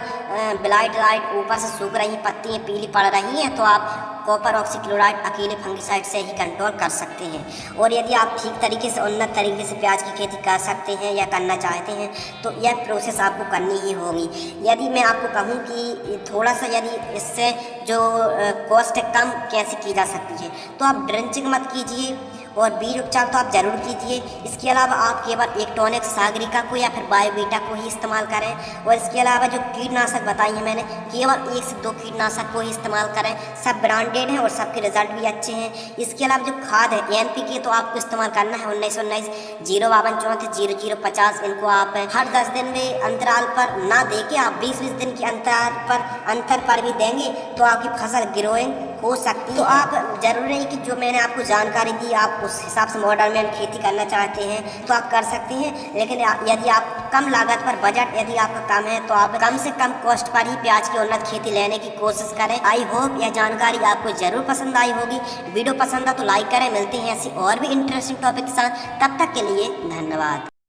Speaker 1: ब्लाइट ऊपर से सूख रही पत्तियाँ पीली पड़ रही हैं तो आप कॉपर ऑक्सीक्लोराइड अकेले फंगिसाइड से ही कंट्रोल कर सकते हैं। और यदि आप ठीक तरीके से, उन्नत तरीके से प्याज की खेती कर सकते हैं या करना चाहते हैं तो यह प्रोसेस आपको करनी ही होगी। यदि मैं आपको कहूँ कि थोड़ा सा यदि इससे जो कॉस्ट कम कैसे की जा सकती है, तो आप ड्रेंचिंग मत कीजिए और बीज उपचार तो आप जरूर कीजिए। इसके अलावा आप केवल एक टॉनिक सागरिका को या फिर बायोवीटा को ही इस्तेमाल करें। और इसके अलावा जो कीटनाशक बताई हैं मैंने, केवल 1 से 2 कीटनाशक को ही इस्तेमाल करें। सब ब्रांडेड हैं और सबके रिजल्ट भी अच्छे हैं। इसके अलावा जो खाद है NPK तो आपको इस्तेमाल करना है 1919 052 34 0050। इनको आप हर 10 दिन में अंतराल पर ना दे के आप 20-20 दिन के अंतर पर भी देंगे तो आपकी फसल ग्रोइंग हो सकती है। तो आप जरूरी नहीं कि जो मैंने आपको जानकारी दी आप उस हिसाब से मॉडल में खेती करना चाहते हैं तो आप कर सकते हैं, लेकिन यदि आप कम लागत पर बजट यदि आपका कम है तो आप कम से कम कॉस्ट पर ही प्याज की उन्नत खेती लेने की कोशिश करें। आई होप यह जानकारी आपको जरूर पसंद आई होगी। वीडियो पसंद आ तो लाइक करें। मिलते हैं ऐसी और भी इंटरेस्टिंग टॉपिक के साथ, तब तक के लिए धन्यवाद।